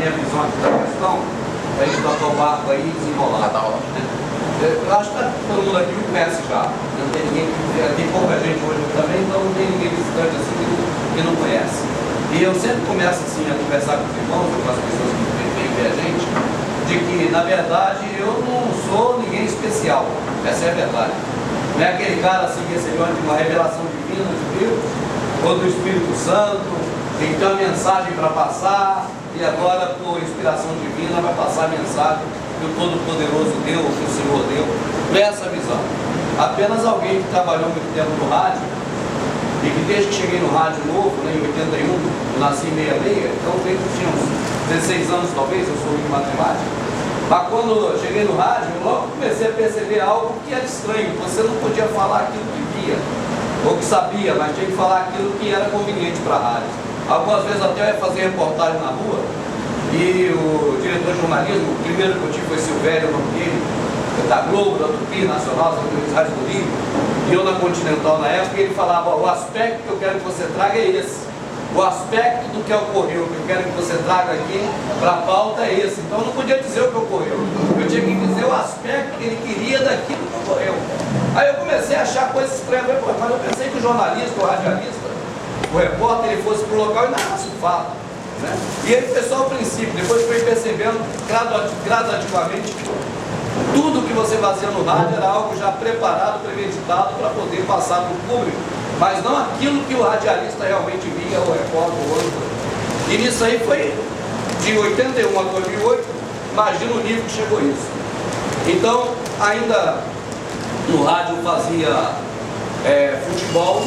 minha visão aqui da questão, a gente tocar o barco aí e desenrolar. Tá rolando. Eu acho que todo mundo aqui me conhece já. Não tem ninguém, tem pouca gente hoje também, então não tem ninguém visitante assim que não conhece. E eu sempre começo assim a conversar com os irmãos, com as pessoas que vêm ver a gente, de que na verdade eu não sou ninguém especial. Essa é a verdade. Não é aquele cara assim que recebeu uma revelação divina de Deus, ou do Espírito Santo, que tem uma mensagem para passar, e agora por inspiração divina vai passar a mensagem que o Todo-Poderoso deu, que o Senhor deu. Não é essa visão. Apenas alguém que trabalhou muito tempo no rádio, e que desde que cheguei no rádio novo, né, em 81, eu nasci em 66, então eu tinha uns 16 anos talvez, eu sou de matemática. Mas quando eu cheguei no rádio, eu logo comecei a perceber algo que era estranho. Você não podia falar aquilo que via, ou que sabia, mas tinha que falar aquilo que era conveniente para a rádio. Algumas vezes até eu ia fazer reportagem na rua, e o diretor de jornalismo, o primeiro que eu tive foi Silvério, o nome dele, da Globo, da Tupi Nacional, da Rádio do Rio, e eu na Continental na época, e ele falava, o aspecto que eu quero que você traga é esse. O aspecto do que ocorreu, que eu quero que você traga aqui para a pauta é esse. Então eu não podia dizer o que ocorreu, eu tinha que dizer o aspecto que ele queria daquilo que ocorreu. Aí eu comecei a achar coisas estranhas, mas eu pensei que o jornalista, o radialista, o repórter, ele fosse para o local e narrasse o fato. Né? E ele foi só o princípio, depois foi percebendo gradativamente que tudo que você fazia no rádio era algo já preparado, premeditado para poder passar para o público, mas não aquilo que o radialista realmente via, o repórter, o outro. E nisso aí foi de 81 a 2008, imagina o nível que chegou isso. Então, ainda no rádio eu fazia futebol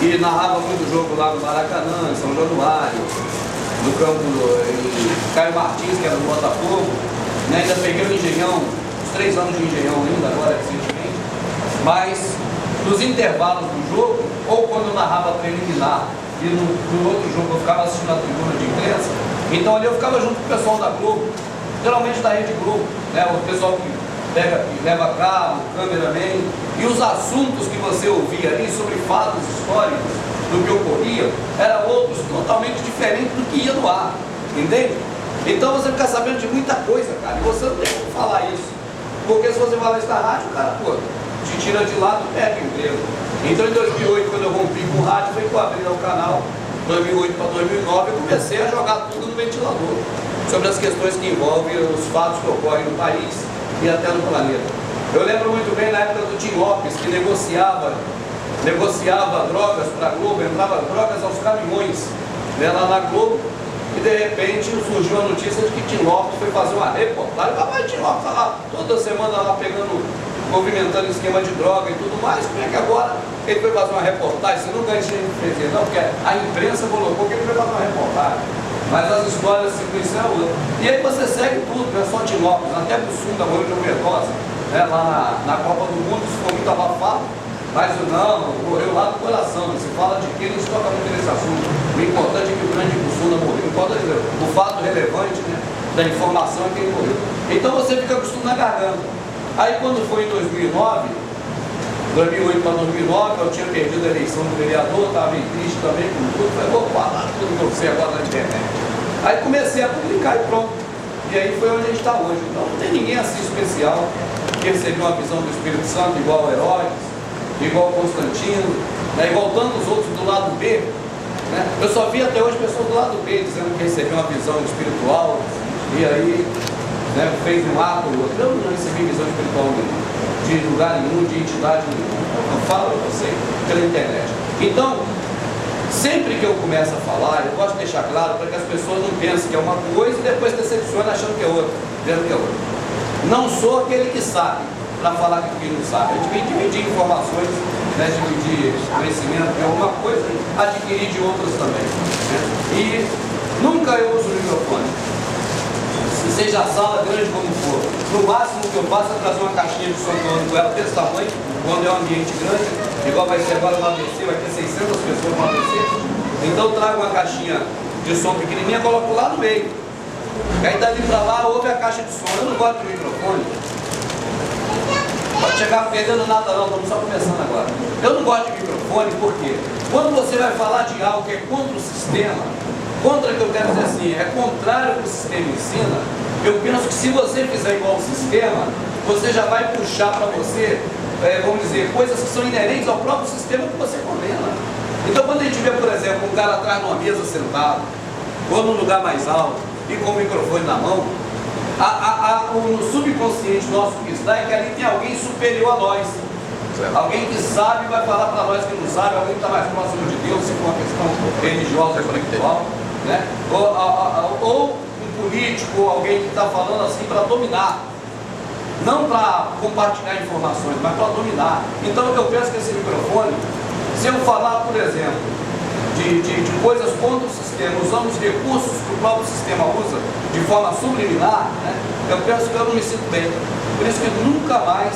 e narrava muito jogo lá no Maracanã, em São Januário, no campo em Caio Martins, que era no Botafogo, né? Ainda peguei o Engenhão, uns 3 anos de Engenhão ainda, agora recentemente, mas nos intervalos do jogo, ou quando eu narrava preliminar, e no outro jogo eu ficava assistindo a tribuna de imprensa, então ali eu ficava junto com o pessoal da Globo, geralmente da Rede Globo, né? O pessoal que leva carro, cameraman, e os assuntos que você ouvia ali sobre fatos históricos do que ocorria, eram outros totalmente diferentes do que ia no ar, entende? Então você fica sabendo de muita coisa, cara, e você não tem como falar isso, porque se você falar isso na rádio, o cara, pô, te tira de lado, perde o emprego. Então em 2008, quando eu rompi com o rádio, foi que eu abri o canal, 2008 para 2009, eu comecei a jogar tudo no ventilador, sobre as questões que envolvem os fatos que ocorrem no país e até no planeta. Eu lembro muito bem na época do Tim Lopes, que negociava drogas para a Globo, entrava drogas aos caminhões, né, lá na Globo, e de repente surgiu a notícia de que Tim Lopes foi fazer uma reportagem. Mas Tim Lopes está lá toda semana lá movimentando esquema de droga e tudo mais. Como é que agora ele foi fazer uma reportagem? Você nunca enche de dizer, não, porque a imprensa colocou que ele foi fazer uma reportagem. Mas as histórias se conheceram outra. E aí você segue tudo, não é só Tim Lopes, até o sul da Moura de Albertosa, né, lá na Copa do Mundo, isso foi muito abafado. Mas não, morreu lá do coração. Se fala de que eles tocam muito nesse assunto. O importante é que o grande Bussunda morreu. O fato relevante, né, da informação é que ele morreu. Então você fica acostumado na garganta. Aí quando foi em 2008 para 2009, eu tinha perdido a eleição do vereador, estava meio triste também com tudo. Falei, vou falar tudo que eu sei agora na internet. Aí comecei a publicar e pronto. E aí foi onde a gente está hoje. Então não tem ninguém assim especial que recebeu uma visão do Espírito Santo igual Heróis, igual Constantino, né, igual tantos outros do lado B, né? Eu só vi até hoje pessoas do lado B dizendo que recebeu uma visão espiritual e aí, né, fez um ato ou outro. Eu não recebi visão espiritual nenhuma, de lugar nenhum, de entidade nenhuma. Eu falo para você pela internet. Então, sempre que eu começo a falar, eu gosto de deixar claro para que as pessoas não pensem que é uma coisa e depois decepcionem achando que é outra, vendo que é outra. Não sou aquele que sabe para falar que quem não sabe. A gente vem dividir informações, né, dividir conhecimento de alguma coisa, adquirir de outras também. Né? E nunca eu uso o microfone. Seja a sala grande como for. No máximo que eu faço é trazer uma caixinha de som com ela desse tamanho, quando é um ambiente grande, igual vai ser agora no ABC, vai ter 600 pessoas no ABC. Então eu trago uma caixinha de som pequenininha e coloco lá no meio. E aí dali para lá ouve a caixa de som. Eu não gosto de microfone. Pode chegar perdendo nada não, estamos só começando agora. Eu não gosto de microfone porque quando você vai falar de algo que é contra o sistema, Contra que eu quero dizer assim, é contrário ao que o sistema ensina. Eu penso que se você fizer igual ao sistema, você já vai puxar para você, vamos dizer, coisas que são inerentes ao próprio sistema que você condena. Então quando a gente vê, por exemplo, um cara atrás de uma mesa sentado, ou num lugar mais alto, e com o microfone na mão, o subconsciente nosso que está é que ali tem alguém superior a nós. Alguém que sabe vai falar para nós que não sabe, alguém que está mais próximo de Deus, se for uma questão religiosa, intelectual, né? Ou um político, ou alguém que está falando assim para dominar, não para compartilhar informações, mas para dominar. Então eu penso que esse microfone, se eu falar, por exemplo, de coisas contra o sistema, usando os recursos que o próprio sistema usa de forma subliminar, né, eu penso que eu não me sinto bem. Por isso que nunca mais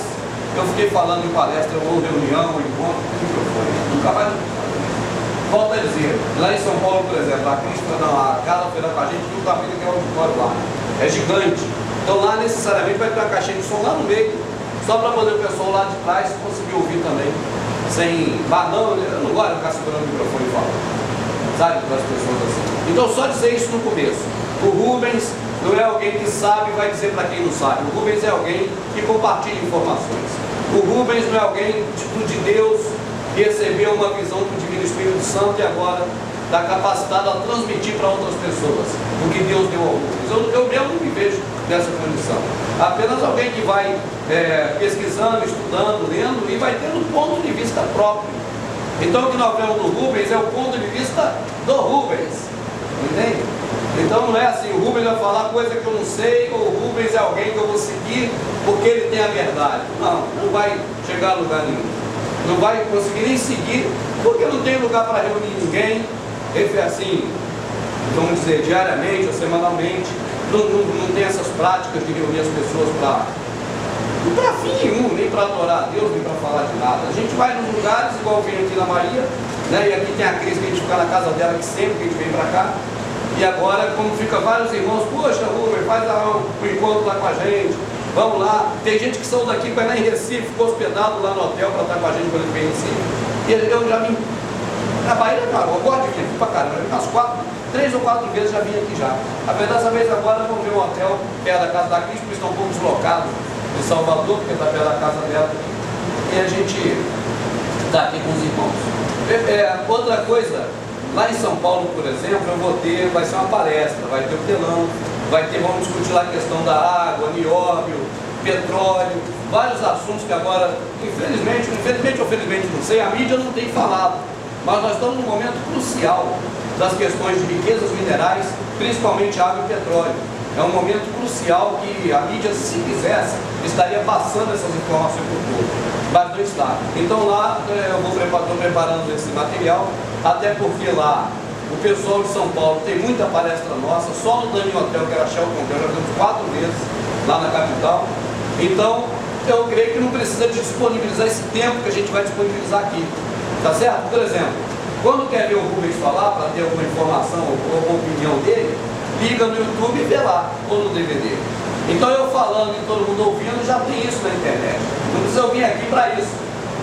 eu fiquei falando em palestra, ou reunião, ou encontro, com microfone. Nunca mais. Volto a dizer, lá em São Paulo, por exemplo, a Carla foi lá com a gente, viu o tamanho que é o auditório lá. É gigante. Então lá necessariamente vai ter uma caixinha de som lá no meio, só para poder o pessoal lá de trás conseguir ouvir também. Sem não, eu não gosto de ficar segurando o microfone e falando, sabe, para as pessoas assim. Então só dizer isso no começo. O Rubens não é alguém que sabe e vai dizer para quem não sabe. O Rubens é alguém que compartilha informações. O Rubens não é alguém tipo de Deus que recebeu uma visão do Divino Espírito Santo e agora está capacitado a transmitir para outras pessoas o que Deus deu ao Rubens. Eu mesmo não me vejo nessa condição. Apenas alguém que vai pesquisando, estudando, lendo e vai tendo um ponto de vista próprio. Então o que nós vemos do Rubens é o ponto de vista do Rubens. Entende? Então não é assim, o Rubens vai falar coisa que eu não sei, ou o Rubens é alguém que eu vou seguir porque ele tem a verdade. Não, não vai chegar a lugar nenhum. Não vai conseguir nem seguir, porque não tem lugar para reunir ninguém, assim, vamos dizer, diariamente ou semanalmente. Não tem essas práticas de reunir as pessoas para fim nenhum, nem para adorar a Deus, nem para falar de nada. A gente vai nos lugares, igual vem aqui na Bahia, né, e aqui tem a Cris que a gente fica na casa dela, que sempre que a gente vem para cá. E agora, como fica vários irmãos, poxa, Rubens, faz um encontro lá com a gente, vamos lá. Tem gente que saiu daqui para ir lá em Recife, ficou hospedado lá no hotel para estar com a gente quando ele vem em Recife. E eu já vim, na Bahia, eu gosto de vir aqui para caramba, eu vim umas 3 ou 4 vezes já vim aqui já. Apesar dessa vez agora, vamos ver um hotel perto da casa da Cris, porque estão um pouco deslocados de Salvador, porque está perto da casa dela. E a gente está aqui com os irmãos. Outra coisa, lá em São Paulo, por exemplo, vai ser uma palestra, vai ter o telão, vamos discutir lá a questão da água, nióbio, petróleo, vários assuntos que agora, infelizmente ou felizmente, não sei, a mídia não tem falado, mas nós estamos num momento crucial das questões de riquezas minerais, principalmente água e petróleo. É um momento crucial que a mídia, se quisesse, estaria passando essas informações para o povo, mas não está. Então lá eu estou preparando esse material, até porque lá o pessoal de São Paulo tem muita palestra nossa, só no Dani Hotel, que era Shell Contel, já temos 4 vezes lá na capital. Então eu creio que não precisa de disponibilizar esse tempo que a gente vai disponibilizar aqui, tá certo? Por exemplo, quando quer ver o Rubens falar, para ter alguma informação ou alguma opinião dele, liga no YouTube e vê lá, ou no DVD. Então eu falando e todo mundo ouvindo, já tem isso na internet. Não precisa eu vir aqui para isso,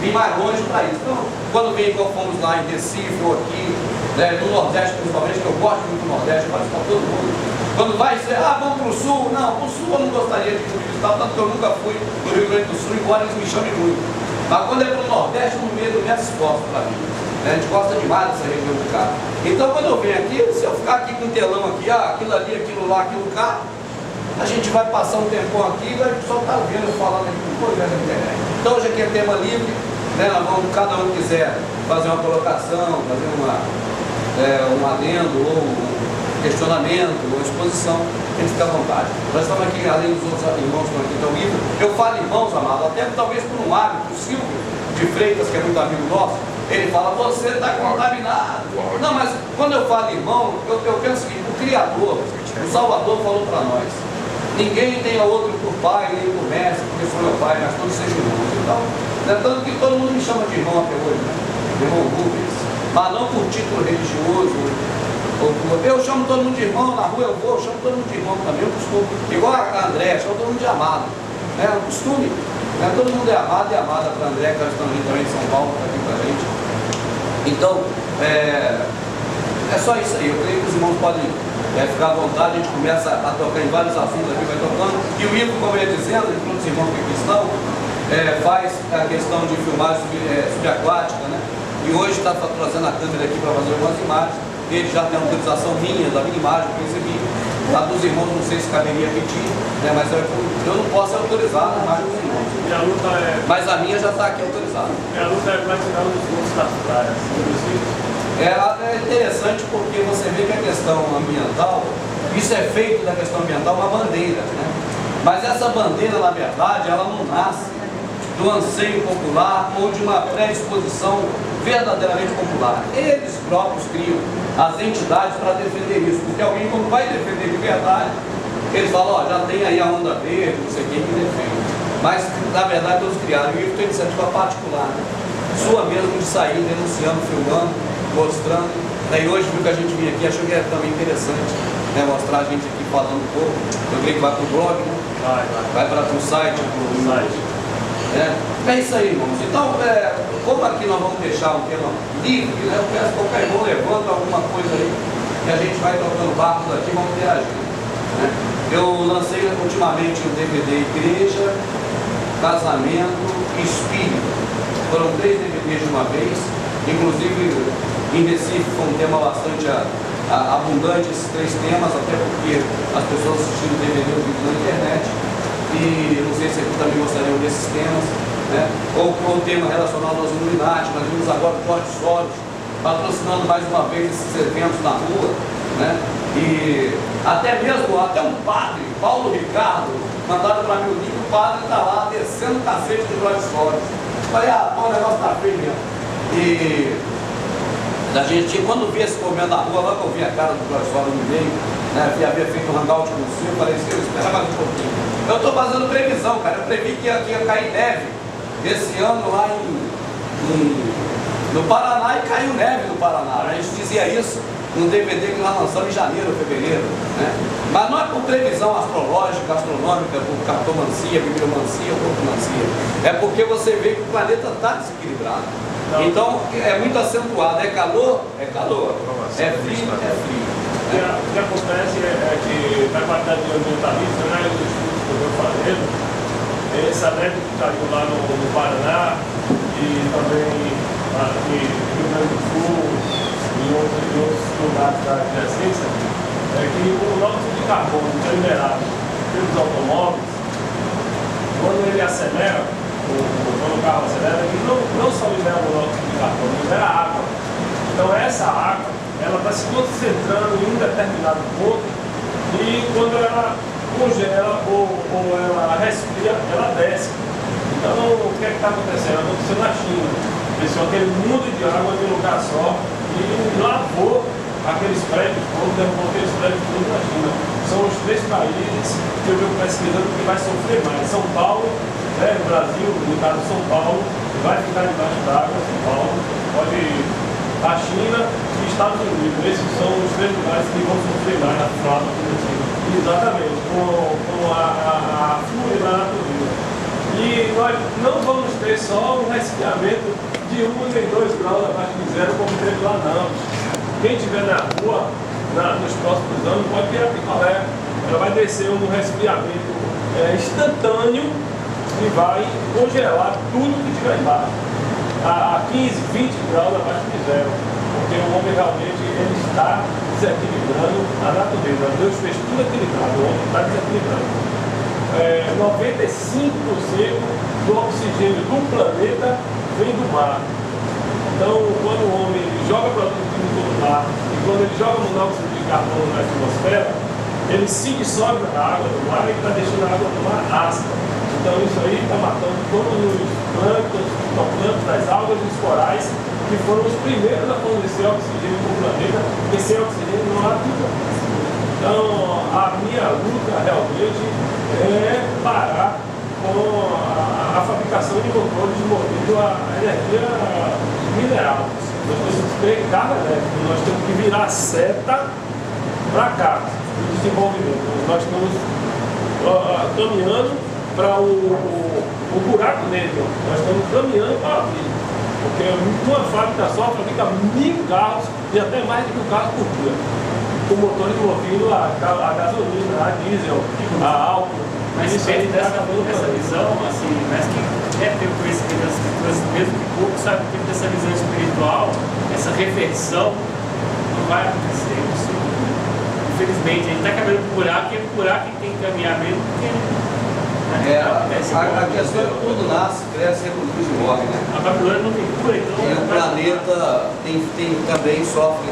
vir mais longe para isso. Então, quando vem, igual fomos lá em Recife ou aqui, né, no Nordeste principalmente, que eu gosto muito do Nordeste, eu gosto para todo mundo. Quando vai dizer, vamos para o Sul, não, para o Sul eu não gostaria de visitar, tanto que eu nunca fui no Rio Grande do Sul, embora eles me chamem muito. Mas quando é para o Nordeste, no meio do meu esforço para mim. A gente gosta demais dessa região do carro. Então quando eu venho aqui, se eu ficar aqui com o telão aqui, aquilo ali, aquilo lá, aquilo cá, a gente vai passar um tempão aqui e vai só estar vendo eu falando aqui por coisa na internet. Então hoje aqui é tema livre, né? Cada um quiser fazer uma colocação, fazer um adendo, ou um questionamento, ou exposição, a gente fica à vontade. Nós estamos aqui, além dos outros irmãos que estão aqui tão livres, eu falo irmãos, amados, até talvez por um hábito, o Silvio de Freitas, que é muito amigo nosso, ele fala, você está contaminado. Não, mas quando eu falo irmão, eu penso que o Criador, o Salvador falou para nós, ninguém tenha outro por pai, nem por mestre, porque sou meu pai, mas todos sejam irmãos. Então, tanto que todo mundo me chama de irmão até hoje, né? Irmão Rubens, mas não por título religioso. Eu chamo todo mundo de irmão, na rua eu chamo todo mundo de irmão também, eu costumo. Igual a André, chamo todo mundo de amado. É um costume. Todo mundo é amado e amada para André, que nós estamos também em São Paulo, está aqui com a gente. Então, É só isso aí, eu creio que os irmãos podem ficar à vontade, a gente começa a tocar em vários assuntos aqui, vai tocando. E o Ivo, como eu ia dizendo, todos os irmãos que aqui estão, faz a questão de filmagem subaquática, né? E hoje está trazendo a câmera aqui para fazer algumas imagens. Ele já tem a autorização minha, da minha imagem que eu recebi. A dos irmãos não sei se caberia pedir, né? Mas eu não posso autorizar a imagem dos irmãos. Mas a minha já está aqui autorizada. A luta é tirar os outros das praias, é interessante porque você vê que a questão ambiental, isso é feito da questão ambiental uma bandeira, né? Mas essa bandeira, na verdade, ela não nasce do anseio popular ou de uma predisposição verdadeiramente popular. Eles próprios criam as entidades para defender isso, porque alguém, quando vai defender de verdade, eles falam, ó, já tem aí a onda verde, não sei quem que defende. Mas, na verdade, eles criaram, e isso tem iniciativa particular, né? Sua mesmo de sair denunciando, filmando, mostrando. Daí hoje viu que a gente vinha aqui, achou que era também interessante, né, mostrar a gente aqui falando um pouco. Eu creio que vai pro blog, né? Vai para o site, É isso aí, irmãos. Então, como aqui nós vamos deixar um tema livre, né? Eu peço que qualquer irmão levanta alguma coisa aí que a gente vai tocando barcos aqui e vamos interagindo, né? Eu lancei ultimamente o DVD Igreja, Casamento e Espírito. Foram 3 DVDs de uma vez. Inclusive, em Recife foi um tema bastante abundante, esses 3 temas, até porque as pessoas assistiram o DVD na internet. E não sei se aqui também gostariam desses temas, né? Ou o tema relacionado aos Illuminati. Nós vimos agora o Jorge Soros patrocinando mais uma vez esses eventos na rua, né? E até um padre, Paulo Ricardo, mandaram para mim o link, o padre está lá descendo o cacete do Jorge Soros. Falei, o negócio está feio mesmo. E a gente, quando via esse movimento na rua, logo eu vi a cara do Jorge Soros no meio, né? Havia feito um hangout com o senhor, falei, eu espera mais um pouquinho. Eu estou fazendo previsão, cara. Eu previ que ia cair neve esse ano lá no Paraná, e caiu neve no Paraná. A gente dizia isso num DVD que nós lançamos em janeiro ou fevereiro, né? Mas não é por previsão astrológica, astronômica, por cartomancia, bibliomancia ou portomancia. É porque você vê que o planeta está desequilibrado. Não. Então é muito acentuado. É calor, é calor. É frio, é frio. O que acontece é que na quantidade de ambientalistas, né, os estudos que eu venho fazendo, essa neve que caiu lá no Paraná e também aqui no Rio Grande do Sul e outros lugares da adjacência, é que o monóxido de carbono que é liberado pelos automóveis, quando ele acelera, quando o carro acelera, ele não só libera o monóxido de carbono, libera água. Então essa água, ela está se concentrando em um determinado ponto e quando ela congela ou ela resfria, ela desce. Então o que é que está acontecendo? Aconteceu na China. Desceu aquele mundo de água de um lugar só e lavou aqueles prédios, derrubou aqueles prédios todos na China. São os 3 países que eu venho pesquisando que vai sofrer mais. São Paulo, né, o Brasil, no caso São Paulo, vai ficar debaixo d'água, São Paulo, pode a China e Estados Unidos. Esses são os 3 lugares que vão sofrer mais na fraude. Exatamente, com a fúria da natureza. E nós não vamos ter só um resfriamento de 1 nem 2 graus abaixo de zero, como teve lá não. Quem estiver na rua nos próximos anos pode ter a picolé. Ela vai descer um resfriamento instantâneo e vai congelar tudo que estiver embaixo. A 15, 20 graus abaixo de zero, porque o homem realmente ele está desequilibrando a natureza. Deus fez tudo equilibrado, o homem está desequilibrando. 95% do oxigênio do planeta vem do mar. Então, quando o homem joga produto químico no mar e quando ele joga monóxido de carbono na atmosfera, ele se dissolve na água do mar e está deixando a água do mar ácida. Então isso aí está matando todos os plânctons, fitoplânctons, as algas e os corais, que foram os primeiros a fornecer oxigênio para o planeta, porque sem oxigênio não há vida. Então a minha luta realmente é parar com a fabricação de motores movidos a energia mineral. Nós temos que ter carga elétrica, nós temos que virar seta para cá, o desenvolvimento. Nós estamos caminhando para o buraco negro, nós estamos caminhando para abrir. Porque uma fábrica só fabrica 1000 carros e até mais de 1000 carros por dia. Com motor envolvido a gasolina, a diesel, a álcool. Mas dentro dessa visão, assim, mas que quer ter o conhecimento das escrituras, mesmo que pouco, sabe que dessa visão espiritual, essa reflexão não vai acontecer. Isso, infelizmente, a gente está caminhando por buraco, e é por buraco que tem que caminhar mesmo, porque a questão é que tudo nasce, cresce, reproduz e morre, né? a Babilônia não tem cura, então. E o planeta também sofre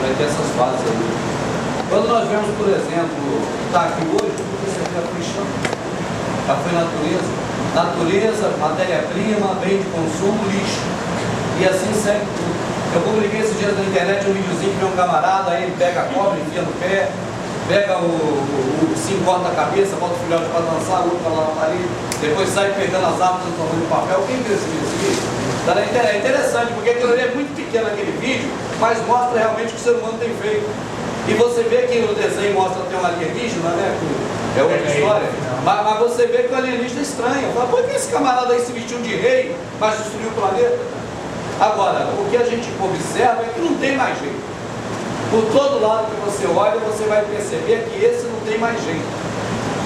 vai ter essas fases aí. Quando nós vemos, por exemplo, está aqui hoje, isso aqui é cristão, já foi natureza. Natureza, matéria-prima, bem de consumo, lixo. E assim segue tudo. Eu publiquei esses dias na internet um videozinho de um camarada, aí ele pega a cobra, enfia no pé, pega se corta a cabeça, bota o filhote para dançar, o outro para lá ali, depois sai pegando as árvores no tamanho do papel. Quem viu esse vídeo? Está na internet. É interessante, porque aquilo ali é muito pequeno aquele vídeo, mas mostra realmente o que o ser humano tem feito. E você vê que o desenho mostra até um alienígena, né? É outra história. Mas você vê que o alienígena é estranho. Fala, por que esse camarada aí se vestiu de rei, mas destruiu o planeta? Agora, o que a gente observa é que não tem mais jeito. Por todo lado que você olha, você vai perceber que esse não tem mais jeito.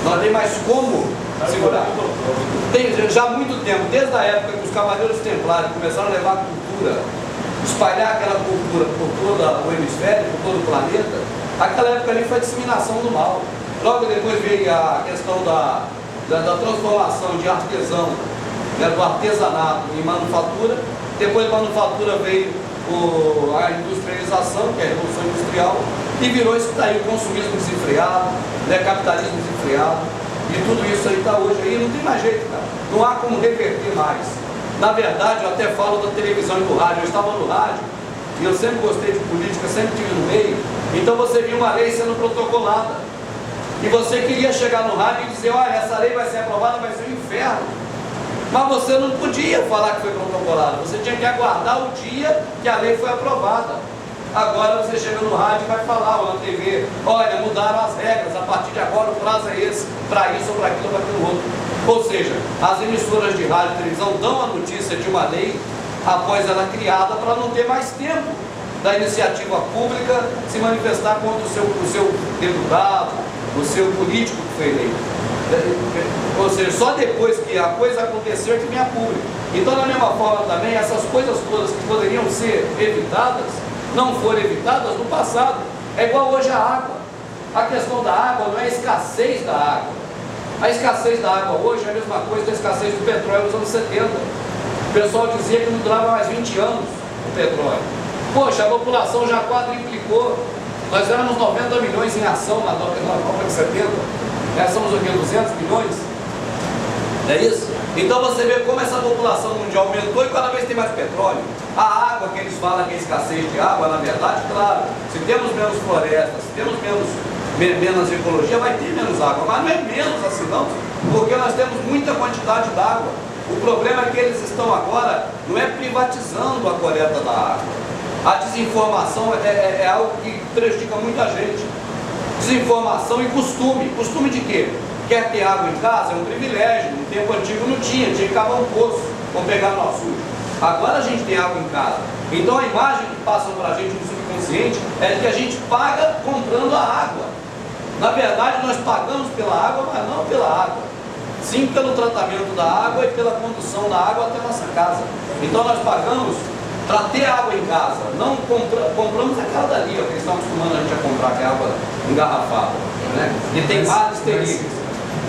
Não tem mais como segurar. Tem já há muito tempo, desde a época que os cavaleiros templários começaram a levar a cultura, espalhar aquela cultura por todo o hemisfério, por todo o planeta, aquela época ali foi a disseminação do mal. Logo depois veio a questão da transformação de artesão, né, do artesanato em manufatura. Depois da manufatura veio a industrialização, que é a revolução industrial, e virou isso que está aí, o consumismo desenfreado, né, capitalismo desenfreado, e tudo isso aí está hoje aí, não tem mais jeito, cara. Não há como reverter mais. Na verdade, eu até falo da televisão e do rádio. Eu estava no rádio, e eu sempre gostei de política, sempre estive no meio, então você viu uma lei sendo protocolada, e você queria chegar no rádio e dizer, olha, essa lei vai ser aprovada, vai ser um inferno. Mas você não podia falar que foi protocolado, você tinha que aguardar o dia que a lei foi aprovada. Agora você chega no rádio e vai falar, ou na TV, olha, mudaram as regras, a partir de agora o prazo é esse, para isso ou para aquilo ou para aquilo outro. Ou seja, as emissoras de rádio e televisão dão a notícia de uma lei após ela criada para não ter mais tempo da iniciativa pública se manifestar contra o seu deputado, o seu político que foi eleito. Ou seja, só depois que a coisa aconteceu é que vem a público. Então, da mesma forma também, essas coisas todas que poderiam ser evitadas, não foram evitadas no passado. É igual hoje a água. A questão da água não é a escassez da água. A escassez da água hoje é a mesma coisa da escassez do petróleo nos anos 70. O pessoal dizia que não durava mais 20 anos o petróleo. Poxa, a população já quadriplicou. Nós éramos 90 milhões em ação na Copa de 70. Nós somos o quê? 200 milhões? Não é isso? Então você vê como essa população mundial aumentou e cada vez tem mais petróleo. A água que eles falam que é escassez de água, na verdade, claro, se temos menos florestas, se temos menos ecologia, vai ter menos água. Mas não é menos assim não, porque nós temos muita quantidade d'água. O problema é que eles estão agora, não é privatizando a coleta da água. A desinformação é algo que prejudica muita gente. Desinformação e costume. Costume de quê? Quer ter água em casa? É um privilégio. No tempo antigo não tinha que cavar um poço ou pegar no açude. Agora a gente tem água em casa. Então a imagem que passam para a gente no subconsciente é de que a gente paga comprando a água. Na verdade nós pagamos pela água, mas não pela água. Sim pelo tratamento da água e pela condução da água até a nossa casa. Então nós pagamos para ter água em casa, não compramos aquela dali, ó, que eles estão acostumando a gente a comprar, que é água engarrafada, né? E tem males terríveis.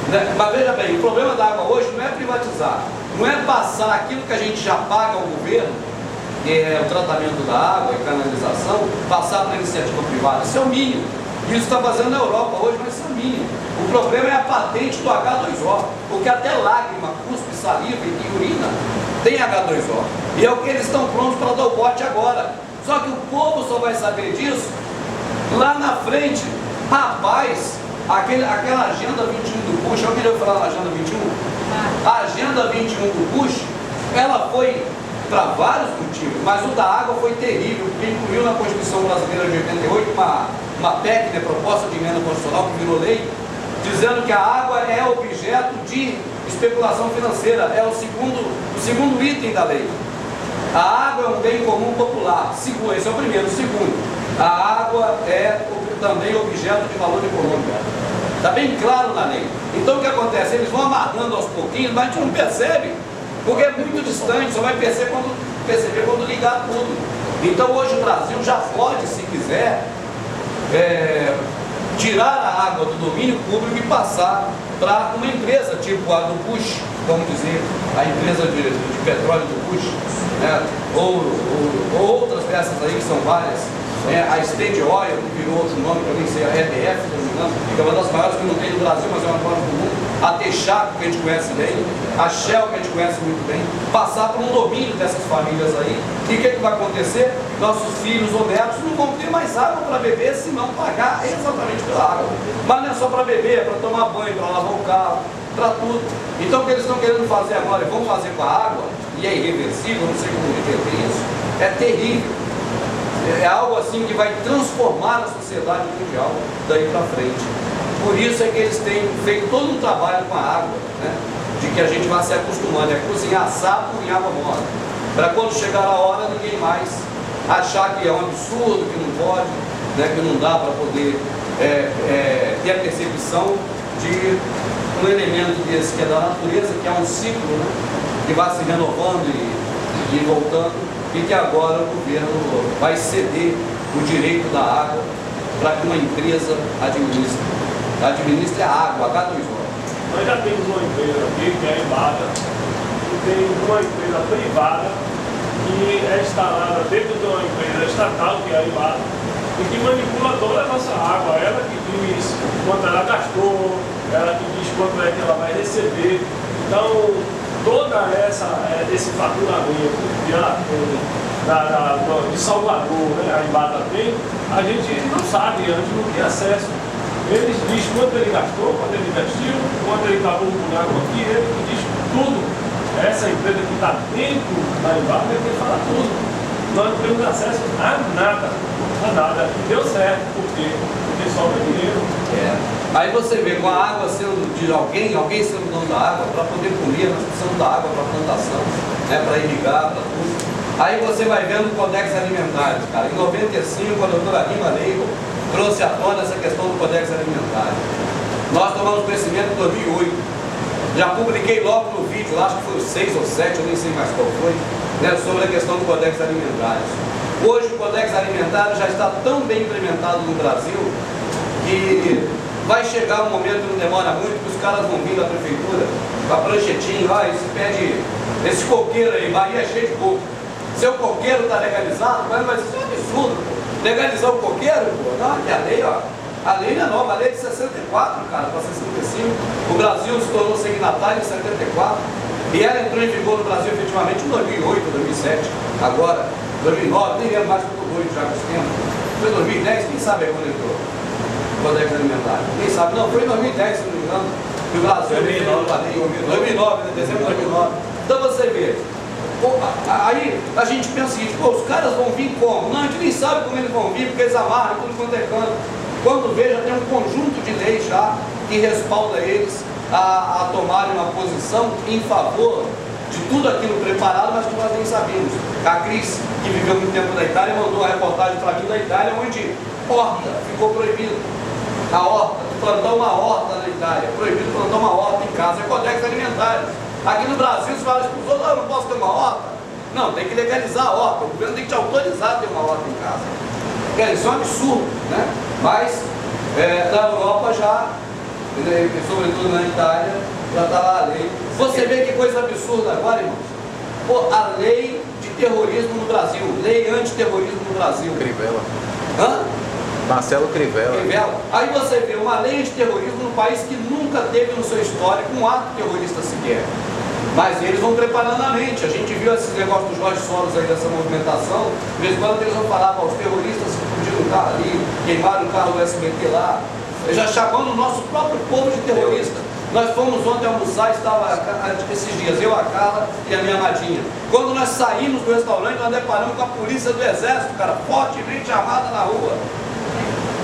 Né? Mas veja bem, o problema da água hoje não é privatizar, não é passar aquilo que a gente já paga ao governo, que é o tratamento da água e canalização, passar para a iniciativa privada. Isso é o mínimo. Isso está fazendo na Europa hoje, mas isso é o mínimo. O problema é a patente do H2O, porque até lágrima, cuspe, saliva e urina tem H2O. E é o que eles estão prontos para dar o bote agora. Só que o povo só vai saber disso lá na frente. Rapaz, aquela agenda 21 do Bush, eu queria falar na agenda 21. A agenda 21 do Bush, ela foi para vários motivos, mas o da água foi terrível, porque incluiu na Constituição Brasileira de 88 uma PEC, né, proposta de emenda constitucional, que virou lei, dizendo que a água é objeto de especulação financeira, é o segundo item da lei. A água é um bem comum popular, esse é o primeiro. O segundo, a água é também objeto de valor econômico. Está bem claro na lei. Então o que acontece? Eles vão amarrando aos pouquinhos, mas a gente não percebe, porque é muito distante, só vai perceber quando ligar tudo. Então hoje o Brasil já pode, se quiser, tirar a água do domínio público e passar para uma empresa tipo a do Bush, vamos dizer, a empresa de petróleo do Bush, né? ou outras dessas aí que são várias, a State Oil, que virou outro nome, que eu nem sei, a EDF, se não me engano, que é uma das maiores que não tem no Brasil, mas é uma maior do mundo, a Texaco, que a gente conhece bem, a Shell, que a gente conhece muito bem, passar para um domínio dessas famílias aí. E o que vai acontecer? Nossos filhos ou netos não vão ter mais água para beber se não pagar exatamente pela água. Mas não é só para beber, é para tomar banho, para lavar o carro, para tudo. Então o que eles estão querendo fazer agora, vão fazer com a água, e é irreversível, não sei como reverter isso, é terrível. É algo assim que vai transformar a sociedade mundial daí para frente. Por isso é que eles têm feito todo um trabalho com a água, né? De que a gente vai se acostumando, cozinhar sapo em água morna, para quando chegar a hora ninguém mais achar que é um absurdo, que não pode, né? Que não dá para poder ter a percepção de um elemento desse que é da natureza, que é um ciclo, né? Que vai se renovando e voltando, e que agora o governo vai ceder o direito da água para que uma empresa administre a água, H2O. Nós já temos uma empresa aqui, que é a Embada, e tem uma empresa privada que é instalada dentro de uma empresa estatal, que é a Embada, e que manipula toda a nossa água. Ela que diz quanto ela gastou, ela que diz quanto é que ela vai receber. Então, toda esse faturamento de Salvador, né, a Embada tem, a gente não sabe, a gente não tem acesso. Eles dizem quanto ele gastou, quanto ele investiu, quanto ele cavou um buraco aqui, ele diz tudo. Essa empresa que está dentro da Embada, ele fala tudo. Nós não temos acesso a nada, Deu certo, porque sobra dinheiro. Aí você vê, com a água sendo de alguém sendo dono da água, para poder comer, nós precisamos da água para plantação, né, para irrigar, para tudo. Aí você vai vendo o Codex Alimentar, cara. Em 95, a doutora Lima Leigo trouxe à tona essa questão do Codex Alimentar. Nós tomamos conhecimento em 2008. Já publiquei logo no vídeo, acho que foi o 6 ou 7, eu nem sei mais qual foi, né, sobre a questão do Codex Alimentar. Hoje o Codex Alimentar já está tão bem implementado no Brasil que vai chegar um momento, não demora muito, que os caras vão vir da prefeitura com a pranchetinha, você pede esse coqueiro aí, Bahia é cheio de coco. Seu coqueiro está legalizado, mas vai ser um absurdo, pô. Legalizar o coqueiro, pô. Não, aqui a lei, a lei não é nova, a lei é de 64, cara, para 65. O Brasil se tornou signatário em 74 e ela entrou em vigor no Brasil efetivamente em 2008, 2007, agora, 2009, nem lembro mais que eu estou doido já com esse tempo. Foi 2010, quem sabe quando entrou o Codex Alimentar? Quem sabe? Não, foi em 2010, se não me engano, que o Brasil 2009, né? Dezembro de 2009. Então você vê. Aí a gente pensa assim, os caras vão vir como? Não, a gente nem sabe como eles vão vir, porque eles amarram tudo quanto é canto. Quando vê, já tem um conjunto de leis já que respalda eles a tomarem uma posição em favor de tudo aquilo preparado, mas que nós nem sabíamos. A Cris, que viveu muito tempo na Itália, mandou uma reportagem para mim da Itália, onde horta ficou proibido. A horta, plantar uma horta na Itália, proibido plantar uma horta em casa, é Codex Alimentar. Aqui no Brasil, se fala para os outros, eu não posso ter uma horta. Não, tem que legalizar a horta, o governo tem que te autorizar a ter uma horta em casa. Isso é um absurdo, né? Mas na Europa já, sobretudo na Itália, já está lá a lei. Você vê que coisa absurda agora, irmãos? Pô, a lei de terrorismo no Brasil, lei antiterrorismo no Brasil. Crivella. Hã? Marcelo Crivella. Aí você vê uma lei antiterrorismo num país que nunca teve no seu histórico um ato terrorista sequer. Mas eles vão preparando a mente. A gente viu esses negócios do Jorge Soros aí, dessa movimentação. De vez em quando eles vão falar, os terroristas explodiram um carro ali, queimaram o carro do SBT lá. Já chamando o nosso próprio povo de terrorista. Nós fomos ontem almoçar, estava esses dias, eu, a Carla e a minha amadinha. Quando nós saímos do restaurante, nós deparamos com a polícia do exército, cara, fortemente armada na rua.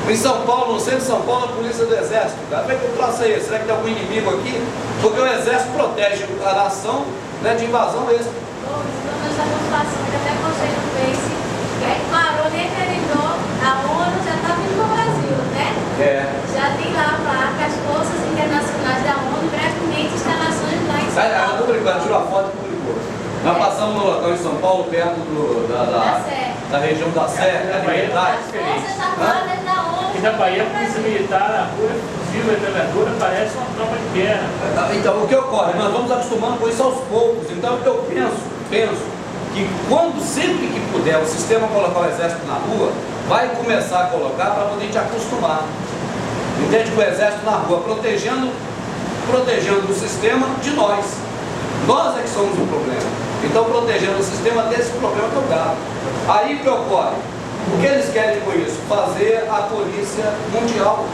Em São Paulo, no centro de São Paulo, a polícia do exército, cara. Como é que eu troço aí? Será que tem algum inimigo aqui? Porque o exército protege a nação, né, de invasão extra. Nós estamos passando, que até postei no Face, que aí parou, nem terminou, a ONU já está vindo no Brasil, né? Já tem lá a placa, as forças internacionais da ONU, brevemente instalações lá em São Paulo. Ela publicou, ela tirou a foto e publicou. Nós passamos no local em São Paulo, perto da região da Sé, da Liberdade. As forças armadas da ONU. E na Bahia, a polícia militar, a rua, fuzil, metralhadora, parece uma tropa de guerra. Então, o que ocorre? Nós vamos acostumando com isso aos poucos. Então, eu penso que sempre que puder o sistema colocar o exército na rua, vai começar a colocar para poder te acostumar. Entende? Com o exército na rua, protegendo o sistema de nós. Nós é que somos o problema. Então, protegendo o sistema desse problema que eu gravo. Aí o que ocorre? O que eles querem com isso? Fazer a polícia mundial.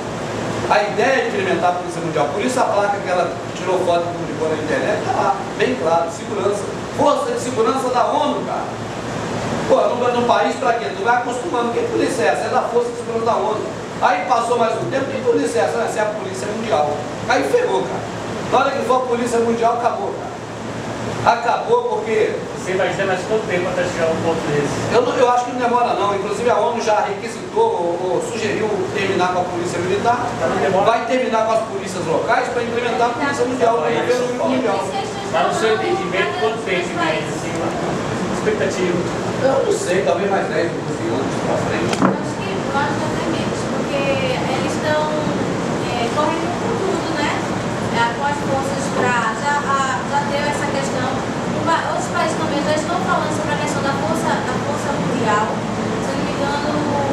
A ideia de implementar a polícia mundial, por isso a placa que ela tirou foto e publicou na internet, está lá, bem claro, segurança. Força de segurança da ONU, cara. Pô, no país pra quê? Tu vai acostumando. Que polícia é essa? É da Força de Segurança da ONU. Aí passou mais um tempo, que polícia é essa? Essa é a Polícia Mundial. Aí ferrou, cara. Na hora que for a Polícia Mundial, acabou, cara. Acabou porque... Você imagina mais quanto tempo até chegar a um ponto desse? Eu acho que não demora não. Inclusive a ONU já requisitou ou sugeriu terminar com a Polícia Militar. Vai terminar com as polícias locais para implementar a Polícia Mundial, o governo mundial. Mas no seu entendimento, quanto tempo em assim, expectativa? Eu não sei, talvez mais 10, 12 anos para frente. Acho que pode até menos, porque eles estão correndo com tudo, né? Com as forças já deu essa questão. Outros países também já estão falando sobre a questão da força mundial. Se não me engano, o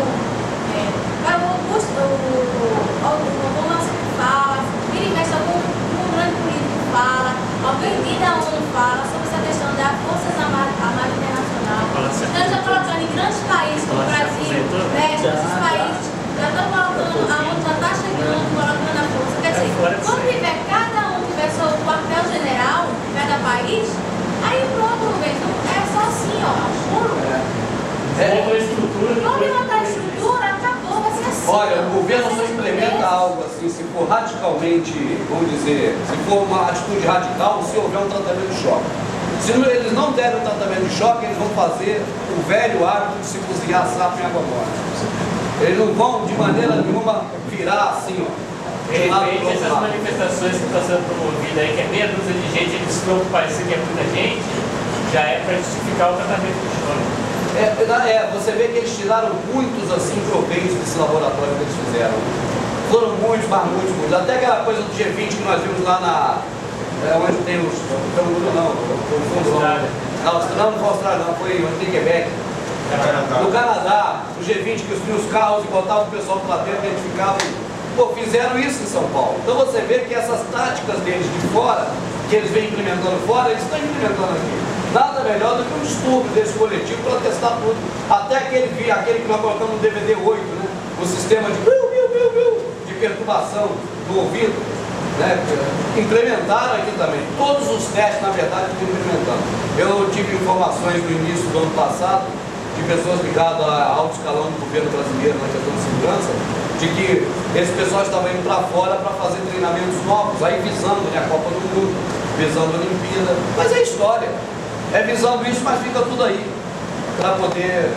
Obama sempre fala, vira e mexe algum grande político fala, alguém da ONU fala sobre essa questão da Força Armada Internacional. Então já colocando em grandes países como o Brasil, esses países já estão colocando, a ONU já está chegando, colocando a força. Quer dizer, quando tiver cada um tiver seu quartel general, cada país, aí pronto, mesmo, é só assim, ó, juro. Vamos levantar a estrutura, acabou, vai ser assim. Olha, o governo só implementa algo assim, se for radicalmente, vamos dizer, se for uma atitude radical, se houver um tratamento de choque. Se eles não derem o tratamento de choque, eles vão fazer o velho hábito de se cozinhar sapo em água morta. Eles não vão de maneira nenhuma virar assim, ó. De repente, essas manifestações que estão sendo promovidas aí, que é meia dúzia de gente, eles vão parecer que é muita gente, já é para justificar o tratamento do choque. Você vê que eles tiraram muitos assim proveitos desse laboratório que eles fizeram. Foram muitos, mas muitos. Até aquela coisa do G20 que nós vimos lá onde tem os. Não, o fundo lá. Não, não foi Austrália, não, foi onde tem Quebec. No Canadá, o G20 que os carros e botavam o pessoal lá dentro, identificavam. Pô, fizeram isso em São Paulo. Então você vê que essas táticas deles de fora, que eles vêm implementando fora, eles estão implementando aqui. Nada melhor do que um distúrbio desse coletivo para testar tudo. Até aquele que nós colocamos no DVD 8, né? O sistema de perturbação do ouvido, né? Implementaram aqui também. Todos os testes, na verdade, estão implementando. Eu tive informações no início do ano passado de pessoas ligadas ao alto escalão do governo brasileiro na questão de segurança, de que esse pessoal estava indo para fora para fazer treinamentos novos, aí visando, né, a Copa do Mundo, visando a Olimpíada. Mas é história. É visando isso, mas fica tudo aí, para poder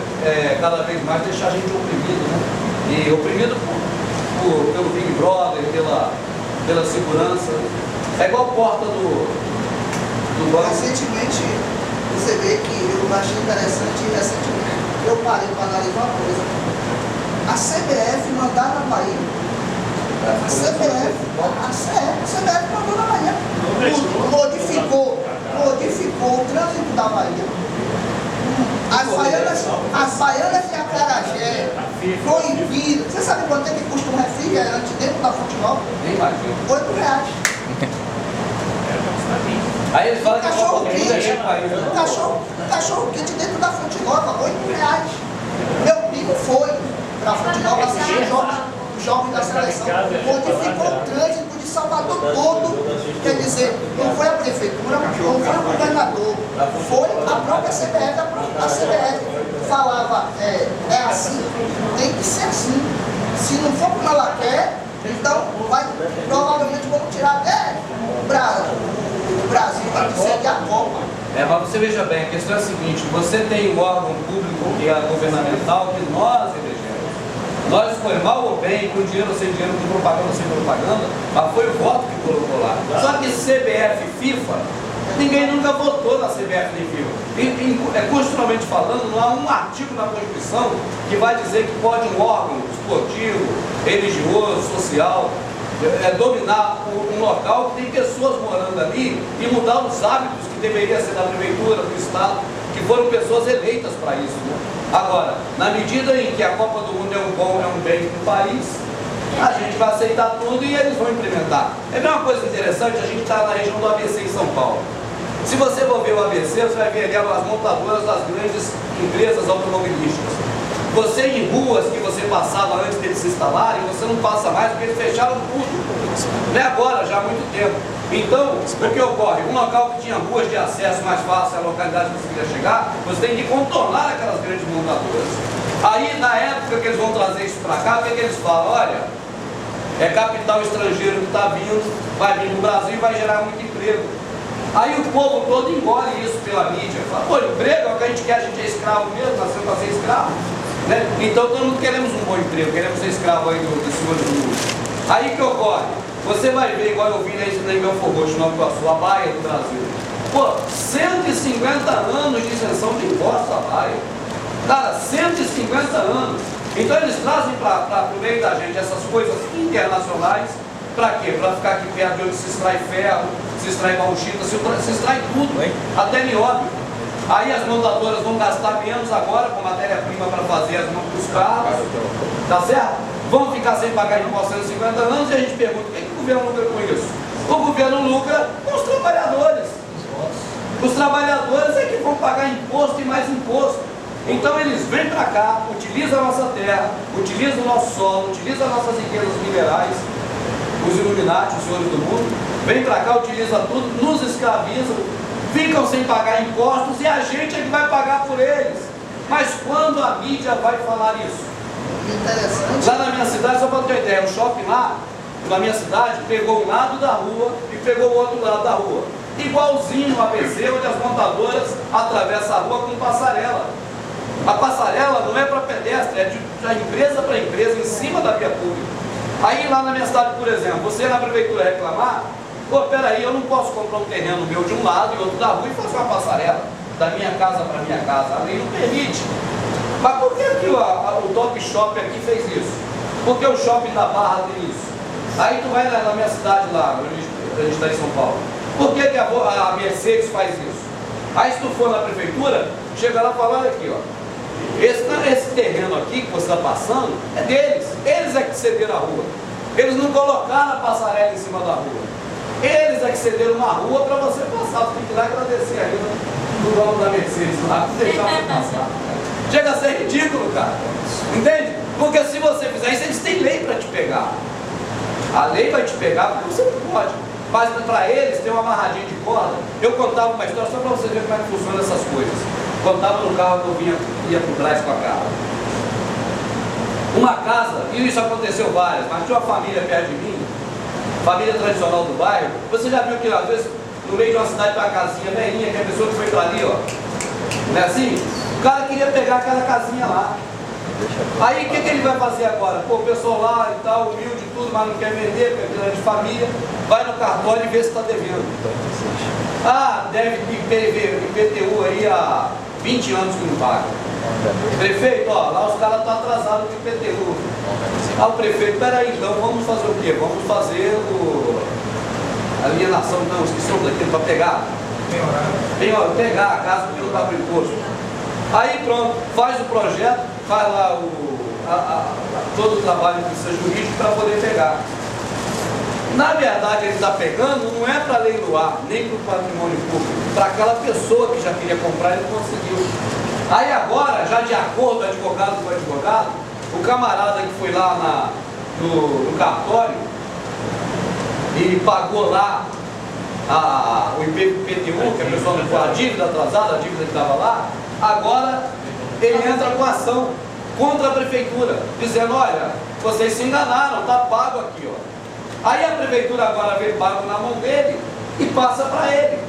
cada vez mais deixar a gente oprimido, né? E oprimido pelo Big Brother, pela segurança. É igual a porta do banco. Recentemente, você vê que eu achei interessante, recentemente, eu parei para analisar uma coisa. A CBF mandar na Bahia. A CBF mandou na Bahia. Modificou o trânsito da Bahia. As baianas de acarajé proibiram. Você sabe quanto é que custa um refrigerante dentro da futebol? Nem imagino. R$8. Aí eles falam que Cachorro é quente, cachorro quente dentro da futebol, R$8. Meu primo foi para futebol para assistir os jogos da seleção, modificou o trânsito de Salvador todo. Quer dizer, não foi a prefeitura, não foi o governador, foi a própria CBF. A CBF falava, é assim, tem que ser assim. Se não for como ela quer, então provavelmente vamos tirar até o Brasil para seguir a Copa. Mas você veja bem, a questão é a seguinte, você tem um órgão público que é governamental que nós elegemos. Nós escolhemos mal ou bem, com dinheiro ou sem dinheiro, com propaganda ou sem propaganda, mas foi o voto que colocou lá. Só que CBF e FIFA, ninguém nunca votou na CBF nem FIFA. Constitucionalmente falando, não há um artigo na Constituição que vai dizer que pode um órgão esportivo, religioso, social, dominar um local que tem pessoas morando ali e mudar os hábitos que deveria ser da prefeitura, do Estado, que foram pessoas eleitas para isso. Né? Agora, na medida em que a Copa do Mundo é um bem para o país, a gente vai aceitar tudo e eles vão implementar. É a mesma coisa interessante, a gente está na região do ABC em São Paulo. Se você for ver o ABC, você vai ver ali as montadoras das grandes empresas automobilísticas. Você em ruas que você passava antes deles se instalarem, você não passa mais porque eles fecharam tudo. Não é agora, já há muito tempo. Então, o que ocorre? Um local que tinha ruas de acesso mais fácil à localidade que você queria chegar, você tem que contornar aquelas grandes montadoras. Aí, na época que eles vão trazer isso para cá, o que eles falam? Olha, é capital estrangeiro que está vindo, vai vir no Brasil e vai gerar muito emprego. Aí o povo todo engole isso pela mídia. Fala, pô, emprego é o que a gente quer, a gente é escravo mesmo, nasceu para ser escravo. Né? Então todo mundo queremos um bom emprego, queremos ser escravo aí do cima do mundo. Aí que ocorre? Você vai ver, igual eu vi na Belfort Roxo, Nova Iguaçu, a Baia do Brasil. Pô, 150 anos de isenção de impostos a Baia. Cara, 150 anos. Então eles trazem para o meio da gente essas coisas internacionais. Para quê? Para ficar aqui perto de onde se extrai ferro, se extrai bauxita, se extrai tudo, até nióbio. Aí as montadoras vão gastar menos agora com matéria-prima para fazer os carros, tá certo? Vão ficar sem pagar imposto 150 anos e a gente pergunta, o que o governo lucra com isso? O governo lucra com os trabalhadores. Os trabalhadores é que vão pagar imposto e mais imposto. Então eles vêm para cá, utilizam a nossa terra, utilizam o nosso solo, utilizam as nossas riquezas minerais, os Illuminati, os senhores do mundo, vêm para cá, utilizam tudo, nos escravizam, ficam sem pagar impostos e a gente é que vai pagar por eles. Mas quando a mídia vai falar isso? Interessante. Lá na minha cidade, só para ter uma ideia, o shopping lá, na minha cidade, pegou um lado da rua e pegou o outro lado da rua. Igualzinho no ABC, onde as montadoras atravessam a rua com passarela. A passarela não é para pedestre, é de empresa para empresa, em cima da via pública. Aí lá na minha cidade, por exemplo, você na prefeitura reclamar, pô, peraí, eu não posso comprar um terreno meu de um lado e outro da rua e fazer uma passarela da minha casa para minha casa. A lei não permite. Mas por que o Top Shop aqui fez isso? Porque o shopping da Barra tem isso. Aí tu vai na minha cidade lá, onde a gente está em São Paulo. Por que a Mercedes faz isso? Aí se tu for na prefeitura, chega lá e fala, olha aqui, ó. Esse terreno aqui que você está passando é deles. Eles é que cederam a rua. Eles não colocaram a passarela em cima da rua. Eles é que cederam uma rua para você passar. Você tem que ir lá agradecer ainda no dono da Mercedes lá, por deixar você passar. Chega a ser ridículo, cara. Entende? Porque se você fizer isso, eles têm lei para te pegar. A lei vai te pegar porque você não pode. Mas para eles tem uma amarradinha de corda. Eu contava uma história só para você ver como é que funcionam essas coisas. Contava no carro que eu ia para o Brás com a carro. Uma casa, e isso aconteceu várias, mas tinha uma família perto de mim, família tradicional do bairro. Você já viu que às vezes no meio de uma cidade tem uma casinha velhinha, que a pessoa que foi para ali, ó. Não é assim? O cara queria pegar aquela casinha lá. Aí o que ele vai fazer agora? Pô, o pessoal lá e tal, humilde e tudo, mas não quer vender, porque é de família, vai no cartório e vê se está devendo. Ah, deve IPTU aí há 20 anos que não paga. Prefeito, ó, lá os caras estão atrasados com o IPTU. Ah, o prefeito, peraí, então vamos fazer o quê? Vamos fazer a alienação, não, esqueci daquilo para pegar. Pegar a casa porque não paga o imposto. Aí pronto, faz o projeto, faz lá todo o trabalho que precisa jurídico para poder pegar. Na verdade, ele está pegando, não é para leiloar, nem para o patrimônio público, para aquela pessoa que já queria comprar e não conseguiu. Aí agora, já de acordo advogado com advogado, o camarada que foi lá no cartório e pagou lá o IPTU, que a pessoa não foi, a dívida atrasada, a dívida que estava lá, agora ele entra com ação contra a prefeitura, dizendo, olha, vocês se enganaram, está pago aqui, ó. Aí a prefeitura agora vem pago na mão dele e passa para ele.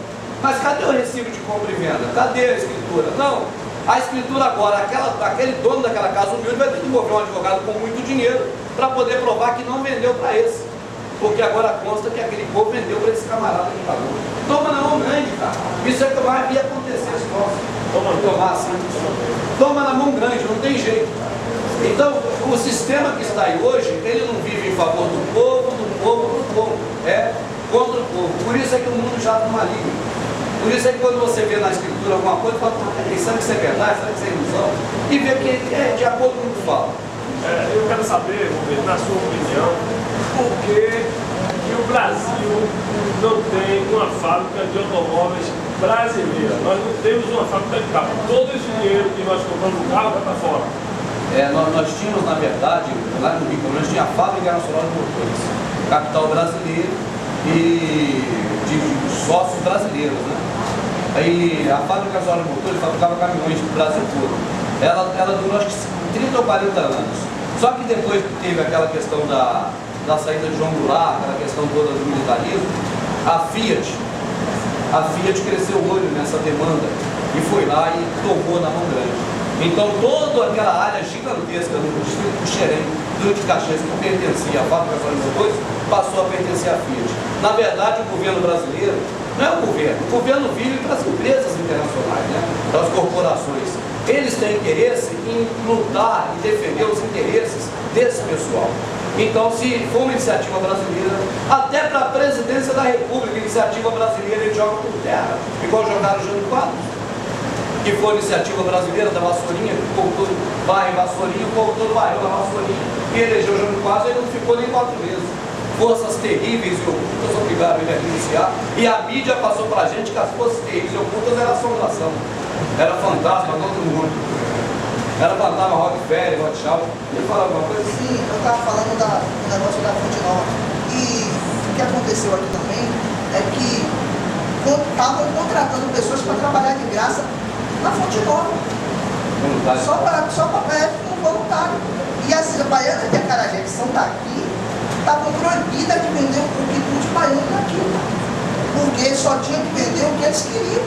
Mas cadê o recibo de compra e venda? Cadê a escritura? Não. A escritura agora, aquele dono daquela casa humilde vai ter que mover um advogado com muito dinheiro para poder provar que não vendeu para esse. Porque agora consta que aquele povo vendeu para esse camarada que pagou. Toma na mão grande, cara. Isso é que vai vir acontecer esse troço. Tomar assim. Toma na mão grande, não tem jeito. Então, o sistema que está aí hoje, ele não vive em favor do povo, é contra o povo. Por isso é que o mundo já está maligno. Por isso é que quando você vê na escritura alguma coisa, fala, será que isso é verdade, será que isso é ilusão? E vê que é de acordo com o que fala. Eu quero saber, Roberto, na sua opinião, por que o Brasil não tem uma fábrica de automóveis brasileira? Nós não temos uma fábrica de carro. Todo esse dinheiro que nós compramos no carro vai para fora. Nós tínhamos, na verdade, lá no Rio, nós tínhamos a Fábrica Nacional de Motores, capital brasileiro e de sócios brasileiros, né? Aí a Fábrica Nacional de Motores fabricava caminhões do Brasil todo. Ela durou acho que 30 ou 40 anos. Só que depois que teve aquela questão da saída de João Goulart, aquela questão toda do militarismo, a Fiat cresceu o olho nessa demanda e foi lá e tomou na mão grande. Então toda aquela área gigantesca no distrito do Xerém, Duque de Caxias, que pertencia à Fábrica Nacional de Motores, passou a pertencer à Fiat. Na verdade, o governo brasileiro, não é o governo vive para as empresas internacionais, né? Para as corporações. Eles têm interesse em lutar e defender os interesses desse pessoal. Então, se for uma iniciativa brasileira, até para a presidência da República, iniciativa brasileira, ele joga por terra, igual jogaram o Jânio Quadros, que foi a iniciativa brasileira da vassourinha, que o povo todo vai em vassourinha, o povo todo vai na vassourinha, e elegeu o Jânio Quadros, ele não ficou nem 4 meses. Forças terríveis e ocultas obrigaram ele a renunciar, e a mídia passou para a gente que as forças terríveis e ocultas eram assombração, era fantasma, todo mundo. Ela plantava Rockefeller, Rothschild. Ele falava alguma coisa? Sim, eu estava falando do negócio da Fonte Nova. E o que aconteceu aqui também é que estavam contratando pessoas para trabalhar de graça na Fonte Nova. Voluntário. Só para um voluntário. E as baianas de Acarajé, que são daqui, estavam proibidas de vender o quitute baiano daqui. Porque só tinha que vender o que eles queriam.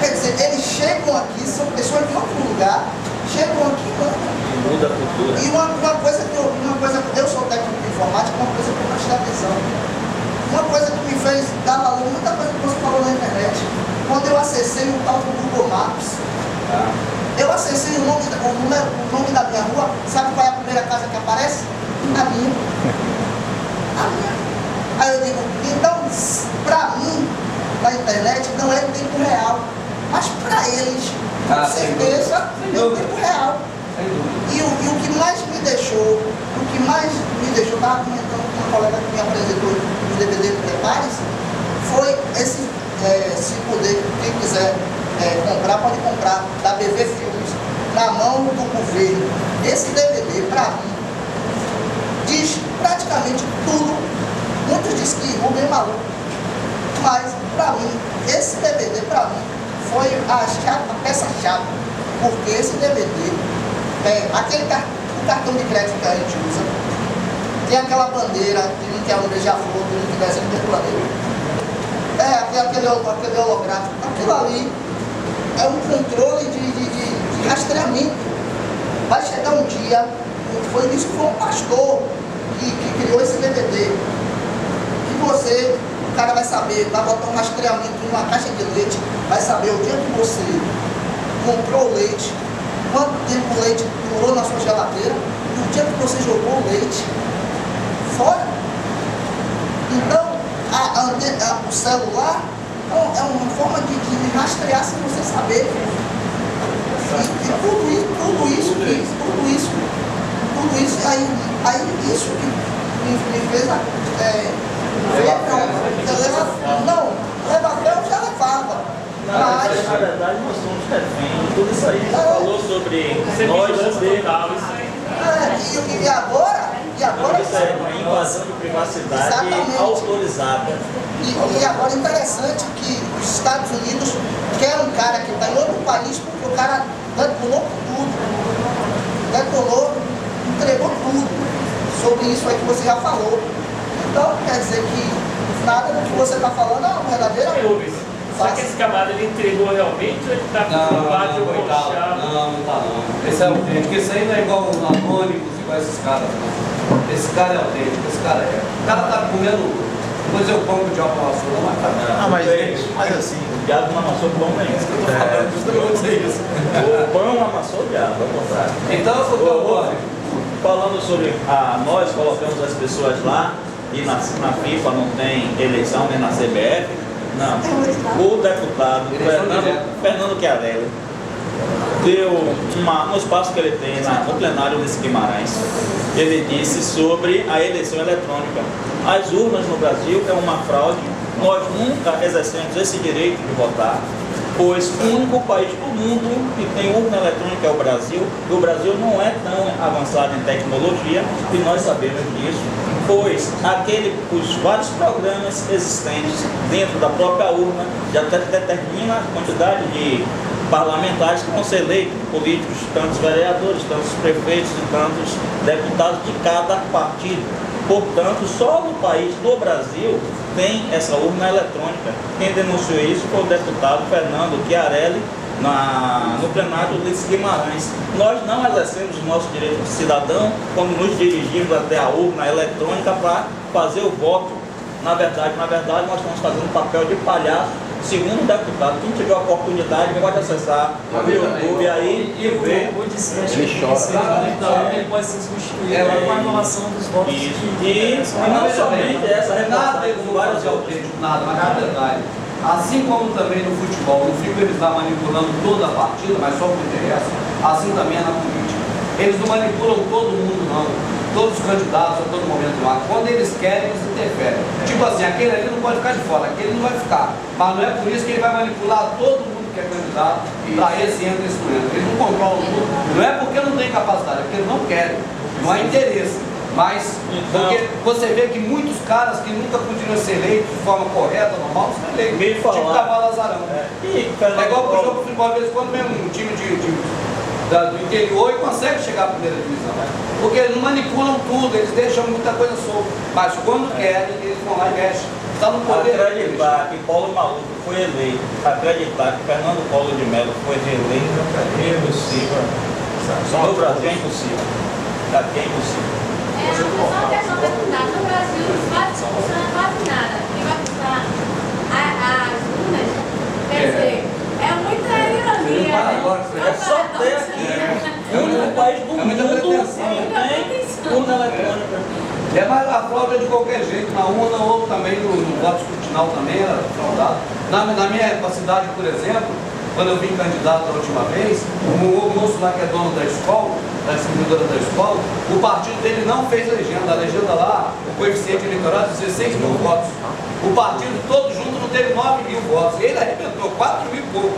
Quer dizer, eles chegam aqui, são pessoas de outro lugar, chegam aqui e mandam. Muda a cultura. E uma coisa que eu sou técnico de informática, uma coisa que eu prestei atenção. Uma coisa que me fez dar valor, muita coisa que você falou na internet. Quando eu acessei o tal do Google Maps, eu acessei o nome da minha rua, sabe qual é a primeira casa que aparece? A minha. Aí eu digo, então, pra mim, na internet, não é em tempo real. Mas para eles, com certeza, é em tempo real. E o que mais me deixou, estava comentando com uma colega que me apresentou os DVD preparados, foi esse, se puder, quem quiser comprar, pode comprar, da BV Filmes, na mão do governo. Esse DVD, para mim, diz praticamente tudo. Muitos dizem que o bem maluco, mas para mim, esse DVD, para mim, foi a peça-chave, porque esse DVD, o cartão de crédito que a gente usa, tem aquela bandeira, que é um beija-flor, tem um desenho do planeta, aquele holográfico, aquilo ali é um controle de rastreamento. Vai chegar um dia, foi isso que foi um pastor que criou esse DVD, que o cara vai saber, vai botar um rastreamento numa caixa de leite, vai saber o dia que você comprou o leite, quanto tempo o leite durou na sua geladeira, e o dia que você jogou o leite fora. Então, o celular é uma forma de rastrear sem você saber. E tudo isso, isso que me fez leva até eu já levava. Mas, na verdade, nós somos reféns. Tudo isso aí que você falou sobre nós ser. E agora Isso é uma invasão de privacidade autorizada. E agora interessante que os Estados Unidos querem um cara que está em outro país porque o cara detonou tudo. Detonou. entregou tudo sobre isso aí que você já falou. Então, quer dizer que nada do que você está falando é uma verdadeira. Será que esse camarada ele entregou realmente ou ele está preocupado de puxar? Não tá não. Esse é autêntico. Esse aí não é igual o Anônimos, igual esses caras. Não. Esse cara é autêntico, esse cara é. O cara tá comendo, vou dizer o pão que o diabo amassou, não, mas tá. Ah, mas assim, O diabo não amassou o pão nem. Isso que eu tô falando, justamente vou dizer isso. O pão amassou o diabo, ao contrário. Então, Falando sobre nós colocamos as pessoas lá e na FIFA não tem eleição nem na CBF. Não. O deputado Fernando Chiarelli deu no espaço que ele tem no plenário desse Guimarães, ele disse sobre a eleição eletrônica. As urnas no Brasil é uma fraude, nós nunca exercemos esse direito de votar, pois o único país do mundo que tem urna eletrônica é o Brasil, e o Brasil não é tão avançado em tecnologia, e nós sabemos disso, pois os vários programas existentes dentro da própria urna já determina a quantidade de parlamentares que vão ser eleitos, políticos, tantos vereadores, tantos prefeitos e tantos deputados de cada partido. Portanto, só no país do Brasil tem essa urna eletrônica. Quem denunciou isso foi o deputado Fernando Chiarelli no plenário do Guimarães. Nós não exercemos o nosso direito de cidadão quando nos dirigimos até a urna eletrônica para fazer o voto. Na verdade, nós estamos fazendo um papel de palhaço. Segundo o deputado, quem tiver a oportunidade pode acessar o YouTube aí e ver. Ele pode ser substituído com a anulação dos votos. E não somente essa reportagem, como vários autênticos, nada, mas na verdade, assim como também no futebol, não ficam eles lá manipulando toda a partida, mas só o que interessa, assim também é na política. Eles não manipulam todo mundo, não. Todos os candidatos a todo momento lá. Quando eles querem, eles interferem. Tipo assim, aquele ali não pode ficar de fora, aquele não vai ficar. Mas não é por isso que ele vai manipular todo mundo que é candidato para esse entra e esse não entra. Eles não controlam tudo. Não é porque não tem capacidade, é porque eles não querem. Não há interesse. Mas, porque você vê que muitos caras que nunca podiam ser eleitos de forma correta, normal, são eleitos. Tipo Cavalo Azarão. É igual pro jogo de futebol, às vezes, quando mesmo um time do interior e consegue chegar à primeira divisão. Porque eles não manipulam tudo, eles deixam muita coisa solta. Mas quando querem, eles vão lá e mexem. Está no poder. Acreditar que Paulo Maluf foi eleito, acreditar que Fernando Collor de Mello foi reeleito, é impossível. No Brasil é impossível. Aqui é impossível. Só uma questão perguntar. No Brasil não vai funcionar quase nada. Quem vai funcionar as urnas, quer dizer, é muita ironia. É só ter aqui. O único país do mundo que tem urna eletrônica. É, mas a fraude é de qualquer jeito, na urna ou também no voto escrutinal também era fraudado. Na minha cidade, por exemplo, quando eu vim candidato a última vez, o moço lá que é dono da escola, da distribuidora da escola, o partido dele não fez legenda. A legenda lá, o coeficiente eleitoral é 16 mil votos. O partido todo junto não teve 9 mil votos. Ele arrebentou 4 mil e pouco.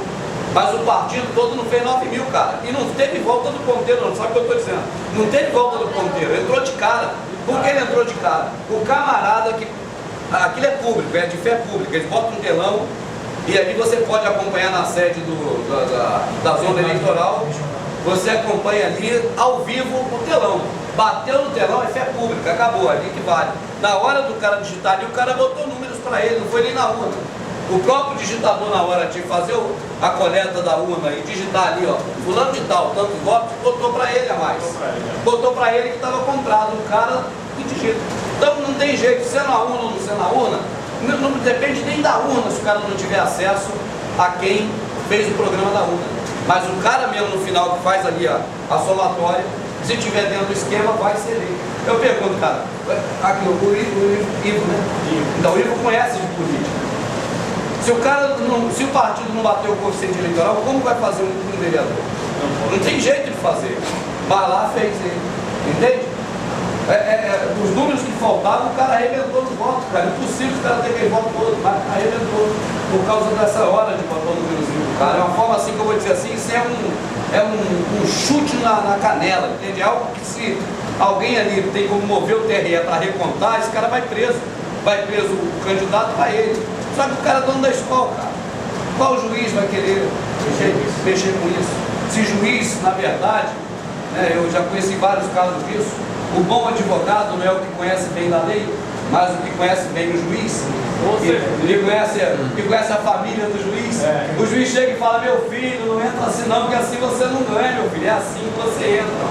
Mas o partido todo não fez 9 mil, cara. E não teve volta do ponteiro, não sabe o que eu estou dizendo. Não teve volta do ponteiro, entrou de cara. Por que ele entrou de cara? O camarada que... Aquilo é público, é de fé pública. Eles botam um telão e ali você pode acompanhar na sede da zona eleitoral. Você acompanha ali ao vivo o telão. Bateu no telão, é fé pública, acabou, ali que vale. Na hora do cara digitar ali, o cara botou números para ele, não foi nem na urna. O próprio digitador, na hora de fazer a coleta da urna e digitar ali, ó, fulano de tal, tantos votos, botou para ele a mais. Botou para ele que estava comprado, o cara que digita. Então não tem jeito, ser na urna ou não ser na urna, não depende nem da urna se o cara não tiver acesso a quem fez o programa da urna. Mas o cara mesmo no final que faz ali a somatória, se tiver dentro do esquema, vai ser eleito. Eu pergunto, cara, aqui o Ivo, né? Então o Ivo conhece de política. Se o partido não bater o coeficiente eleitoral, como vai fazer um vereador? Não tem jeito de fazer. Vai lá, fez ele. Entende? Os números que faltavam, o cara arrebentou no voto, cara. Impossível o cara ter aquele voto todo, mas arrebentou. Por causa dessa hora de botar o númerozinho do cara. É uma forma assim que eu vou dizer assim, isso é um chute na canela, entende? É algo que se alguém ali tem como mover o TRE para recontar, esse cara vai preso. Vai preso o candidato, vai ele. Só que o cara é dono da escola, cara. Qual juiz vai querer mexer com isso? Se juiz, na verdade, né? Eu já conheci vários casos disso. O bom advogado não é o que conhece bem da lei, mas o que conhece bem o juiz, que conhece a família do juiz. O juiz chega e fala: meu filho, não entra assim não, porque assim você não ganha, meu filho, é assim que você entra.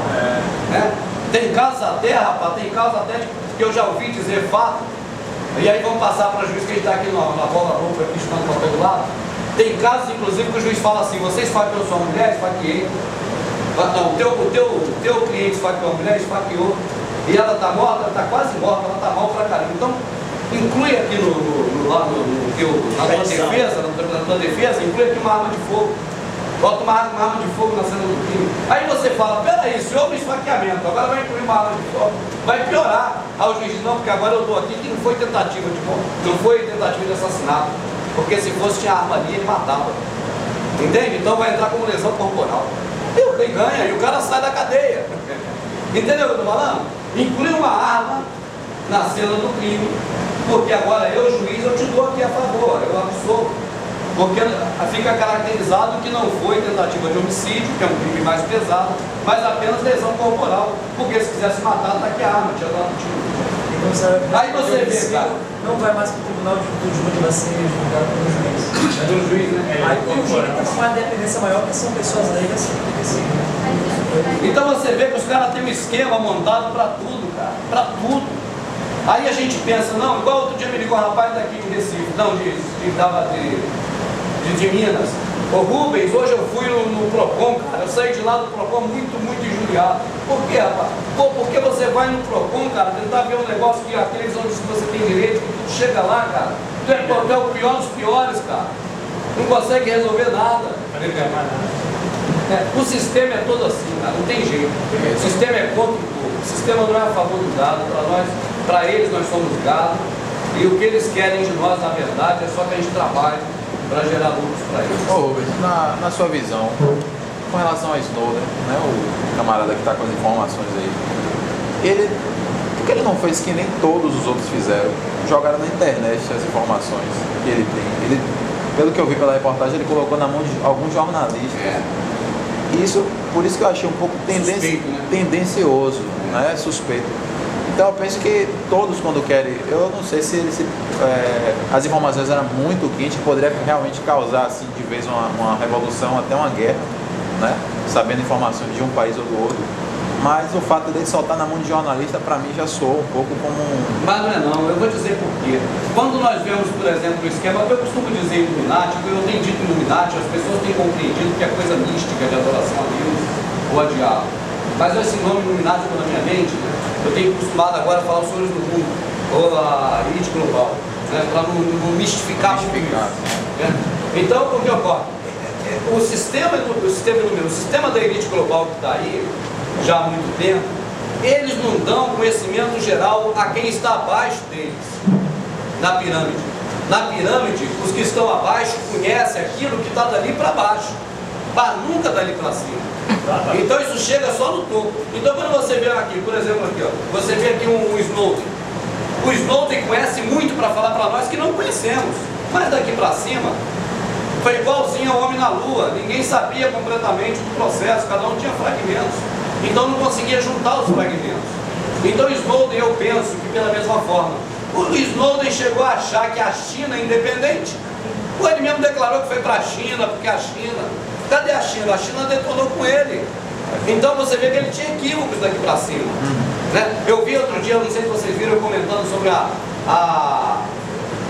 Né? Tem casos até, rapaz, tem casos até que eu já ouvi dizer fato, e aí vamos passar para o juiz, que a gente está aqui na bola roupa, aqui estando para todo lado. Tem casos, inclusive, que o juiz fala assim: você esfaqueou sua mulher, esfaqueei. Não, o teu cliente esfaqueou a mulher, esfaqueou. E ela está morta, ela está quase morta, ela está mal pra caramba. Então, inclui aqui na tua defesa, inclui aqui uma arma de fogo. Bota uma arma de fogo na cena do crime. Aí você fala: peraí, se houve esfaqueamento, agora vai incluir uma arma de fogo. Vai piorar. Aí o juiz diz: não, porque agora eu estou aqui que não foi tentativa de morte, não foi tentativa de assassinato. Porque se fosse, tinha arma ali, ele matava. Entende? Então vai entrar como lesão corporal. E o que ganha, e o cara sai da cadeia. Entendeu o que eu estou falando? Inclui uma arma na cena do crime, porque agora eu, juiz, eu te dou aqui a favor, eu absolvo. Porque fica caracterizado que não foi tentativa de homicídio, que é um crime mais pesado, mas apenas lesão corporal. Porque se quisesse matar, tá aqui a arma, tinha dado um tiro. Aí você vê, cara. Não vai mais para o tribunal do júri, vai ser julgado pelo juiz. É do juiz, né? Aí o júri está com uma dependência maior, que são pessoas leigas. Então você vê que os caras têm um esquema montado para tudo, cara. Para tudo. Aí a gente pensa: não, igual outro dia me ligou um rapaz daqui de Recife, não, de Minas. Ô Rubens, hoje eu fui no Procon, cara, eu saí de lá do Procon muito injuriado. Por quê, rapaz? Pô, porque você vai no Procon, cara, tentar ver um negócio que aqueles onde você tem direito, que tu chega lá, cara, tu é o pior dos piores, cara. Não consegue resolver nada. O sistema é todo assim, cara, não tem jeito. O sistema é contra o povo. O sistema não é a favor do gado, para eles nós somos gado. E o que eles querem de nós, na verdade, é só que a gente trabalhe para gerar lucros para eles. Ô Rubens, na sua visão, com relação a Snowden, né, o camarada que está com as informações aí, por que ele não fez que nem todos os outros fizeram? Jogaram na internet as informações que ele tem. Pelo que eu vi pela reportagem, ele colocou na mão de alguns jornalistas. Por isso que eu achei um pouco tendencioso, né, suspeito. Então eu penso que todos, quando querem, eu não sei se as informações eram muito quentes, poderia realmente causar assim, de vez uma revolução, até uma guerra, né? Sabendo informações de um país ou do outro. Mas o fato dele soltar na mão de jornalista, para mim, já soa um pouco como Mas não é não, eu vou dizer por quê. Quando nós vemos, por exemplo, o esquema, eu costumo dizer Illuminati, eu tenho dito Illuminati, as pessoas têm compreendido que é coisa mística de adoração a Deus ou a diabo. Mas esse nome Illuminati na minha mente, né? Eu tenho acostumado agora a falar os senhores do mundo, ou a elite global, né, para não mistificar muito isso. Né? Então, o que ocorre? O sistema da elite global que está aí, já há muito tempo, eles não dão conhecimento geral a quem está abaixo deles, na pirâmide. Na pirâmide, os que estão abaixo conhecem aquilo que está dali para baixo, mas nunca dali para cima. Então isso chega só no topo. Então quando você vê aqui, por exemplo aqui, ó, você vê aqui um Snowden. O Snowden conhece muito para falar para nós que não conhecemos. Mas daqui para cima, foi igualzinho ao homem na lua. Ninguém sabia completamente do processo, cada um tinha fragmentos. Então não conseguia juntar os fragmentos. Então Snowden, eu penso que pela mesma forma, o Snowden chegou a achar que a China é independente. Ele mesmo declarou que foi para a China, porque a China... Cadê a China? A China detonou com ele. Então você vê que ele tinha equívocos daqui para cima. Né? Eu vi outro dia, não sei se vocês viram, comentando sobre a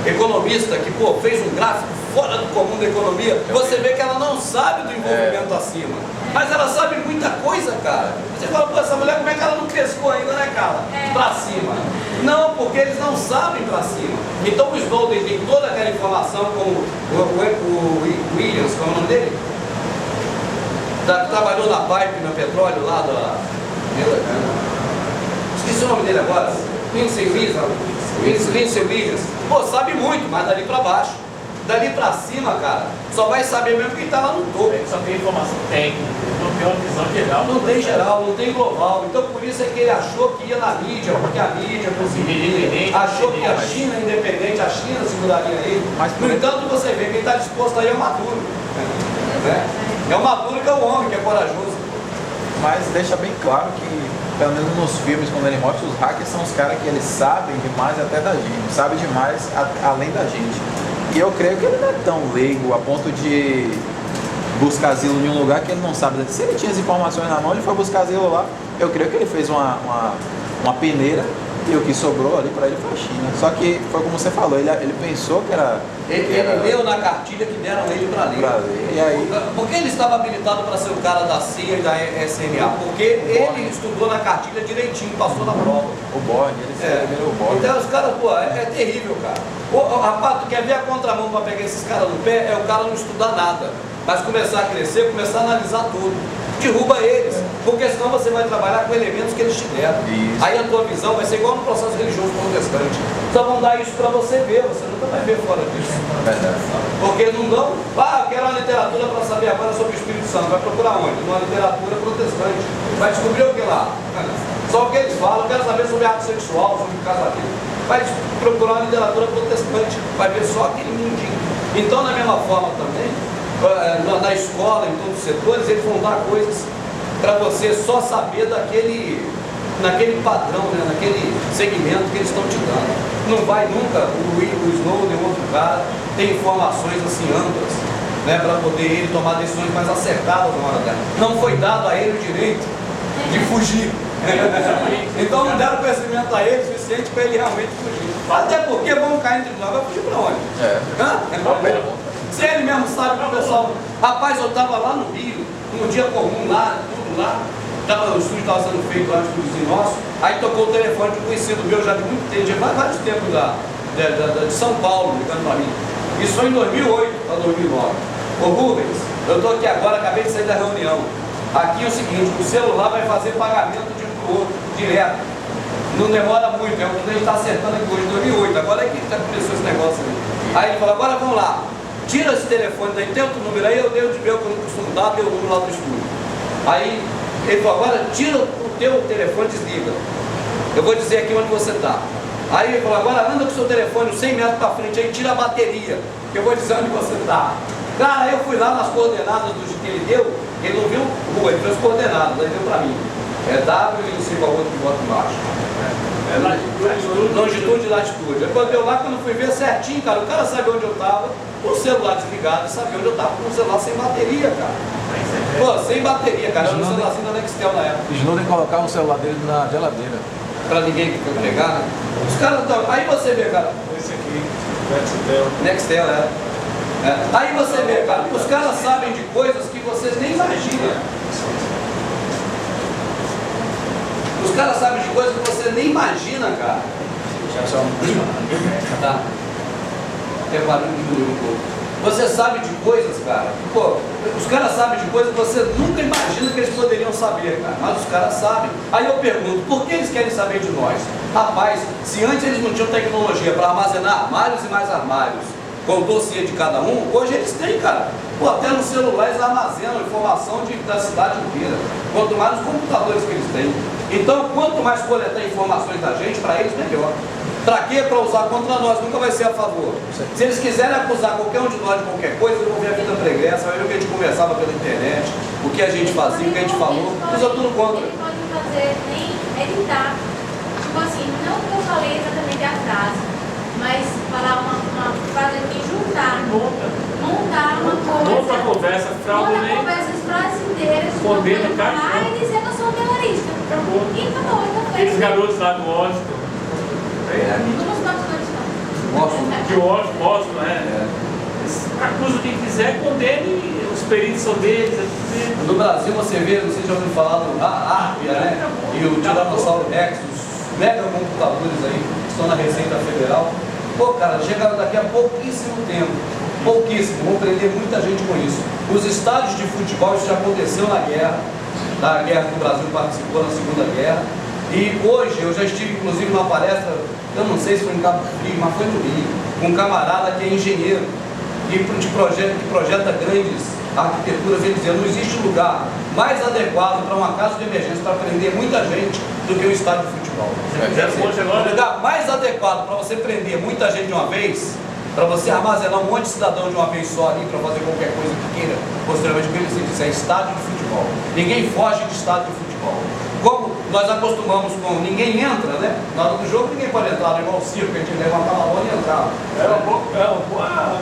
economista que fez um gráfico fora do comum da economia. Você vê que ela não sabe do envolvimento acima. Mas ela sabe muita coisa, cara. Você fala: pô, essa mulher, como é que ela não cresceu ainda, né, cara? Pra cima. Não, porque eles não sabem pra cima. Então o Snowden tem toda aquela informação, como o Williams, qual é o nome dele? Trabalhou na Pipe, no petróleo lá da... Esqueci o nome dele agora. Lindsay Williams. Pô, sabe muito, mas dali pra baixo. Dali pra cima, cara, só vai saber mesmo quem tá lá no topo. Só tem informação técnica, não tem uma visão geral. Não tem geral, não tem global. Então por isso é que ele achou que ia na mídia, porque a mídia conseguiria. Achou que a China é independente, a China seguraria ele. No entanto, você vê, quem está disposto aí é o Maduro. Né? É o Maduro que é o homem, que é corajoso. mas deixa bem claro que, pelo menos nos filmes, quando ele mostra, os hackers são os caras que eles sabem demais até da gente, sabem demais além da gente. E eu creio que ele não é tão leigo a ponto de buscar asilo em um lugar que ele não sabe. Se ele tinha as informações na mão, ele foi buscar asilo lá. Eu creio que ele fez uma peneira e o que sobrou ali para ele foi a China. Só que foi como você falou, ele pensou que era... Ele leu na cartilha que deram ele para ler. E aí... Por que ele estava habilitado para ser o cara da CIA e da SMA? Porque ele estudou na cartilha direitinho, passou na prova. O Borg, ele virou o Borg. Então os caras, pô, é terrível, cara. Rapaz, tu quer ver a contramão para pegar esses caras no pé? É o cara não estudar nada, mas começar a crescer, começar a analisar tudo. Derruba eles, porque senão você vai trabalhar com elementos que eles te deram. Isso. Aí a tua visão vai ser igual no processo religioso protestante. Só vão dar isso para você ver, você nunca vai ver fora disso. Verdade. Porque não dão, eu quero uma literatura para saber agora sobre o Espírito Santo. Vai procurar onde? Numa literatura protestante. Vai descobrir o que lá? Só o que eles falam, quero saber sobre ato sexual, sobre casamento. Vai procurar uma literatura protestante, vai ver só aquele mundinho. Então, da mesma forma também, na escola, em todos os setores, eles vão dar coisas para você só saber naquele padrão, né, naquele segmento que eles estão te dando. Não vai nunca, o Snowden, outro cara, tem informações assim amplas, né, para poder ele tomar decisões mais acertadas na hora dela. Não foi dado a ele o direito de fugir. Então não deram conhecimento a ele suficiente para ele realmente fugir. Até porque vamos cair em tribunal, vai fugir para onde? Se ele mesmo sabe que o pessoal... Rapaz, eu estava lá no Rio, num dia comum lá, tudo lá, o estúdio estava sendo feito lá no estúdio nosso, aí tocou o telefone de um conhecido meu já de muito tempo, já faz vários tempos de São Paulo, ligando para mim. Isso foi em 2008 para 2009. Ô Rubens, eu estou aqui agora, acabei de sair da reunião. Aqui é o seguinte, o celular vai fazer pagamento de um para o outro, direto. Não demora muito, é o que a gente está acertando aqui hoje, 2008, agora é que já começou esse negócio aí. Aí ele falou, agora vamos lá. Tira esse telefone daí, tem outro número aí, eu dei o de meu que eu não costumo dar, dei o número lá do estúdio. Aí ele falou, agora tira o teu telefone, desliga. Eu vou dizer aqui onde você está. Aí ele falou, agora anda com o seu telefone 100 metros para frente, aí tira a bateria, que eu vou dizer onde você está. Cara, aí eu fui lá nas coordenadas do que ele deu, ele não viu rua, ele viu as coordenadas, aí deu para mim. É W e não sei qual outro que bota embaixo. Longitude e latitude. Quando eu lá, quando fui ver certinho, cara, o cara sabia onde eu estava, o celular desligado, sabia onde eu estava com o celular sem bateria, cara. Pô, sem bateria, cara. Eu no celularzinho da Nextel na época. Snowden colocava o celular dele na geladeira. Pra ninguém pegar, né? Os caras estão. Aí você vê, cara. Esse aqui, Nextel. Nextel, Aí você vê, cara, os caras sabem de coisas que vocês nem imaginam. Os caras sabem de coisas que você nem imagina, cara. Tá. Tem barulho de um pouco. Você sabe de coisas, cara. Pô, os caras sabem de coisas que você nunca imagina que eles poderiam saber, cara. Mas os caras sabem. Aí eu pergunto, por que eles querem saber de nós? Rapaz, se antes eles não tinham tecnologia para armazenar armários e mais armários, com o dossiê de cada um, hoje eles têm, cara. Pô, até no celular eles armazenam informação da cidade inteira. Quanto mais os computadores que eles têm. Então, quanto mais coletar informações da gente, para eles, melhor. Para quê? Para usar contra nós, nunca vai ser a favor. Se eles quiserem acusar qualquer um de nós de qualquer coisa, eles vão ver a vida pregressa, vai ver o que a gente conversava pela internet, o que a gente fazia, o que a gente falou, usa tudo contra. Eles podem fazer, nem editar. Tipo assim, não que eu falei exatamente a frase, mas falar uma frase aqui, juntar. Montar uma coisa. Monta a conversa fraudulenta. Monta conversas frases inteiras. Poder do cara. Falar e dizer que eu sou um terrorista. Acabou. E acabou, então foi. Aqueles garotos lá do Washington. Vamos para os Que o Washington, né? Acusa quem quiser, condene, os peritos são deles. No Brasil você vê, não sei se já ouviu falar do Arpia, né? E o Tiranossauro Rex, os mega computadores aí que estão na Receita Federal. Pô, cara, chegaram daqui a pouquíssimo tempo. Pouquíssimo, vão prender muita gente com isso. Os estádios de futebol, isso já aconteceu na guerra que o Brasil participou na Segunda Guerra. E hoje, eu já estive inclusive numa palestra, eu não sei se foi em Cabo Frio, mas foi no Rio, com um camarada que é engenheiro, que projeta grandes arquiteturas. Ele dizia, não existe lugar mais adequado para uma casa de emergência para prender muita gente do que um estádio de futebol. O lugar mais adequado para você prender muita gente de uma vez para você armazenar um monte de cidadão de uma vez só ali para fazer qualquer coisa que queira, posteriormente, como ele diz, é estádio de futebol. Ninguém foge de estádio de futebol. Como nós acostumamos com ninguém entra, né? Na hora do jogo ninguém pode entrar, igual o circo, que a gente levantava a bola e entrava. É uma boa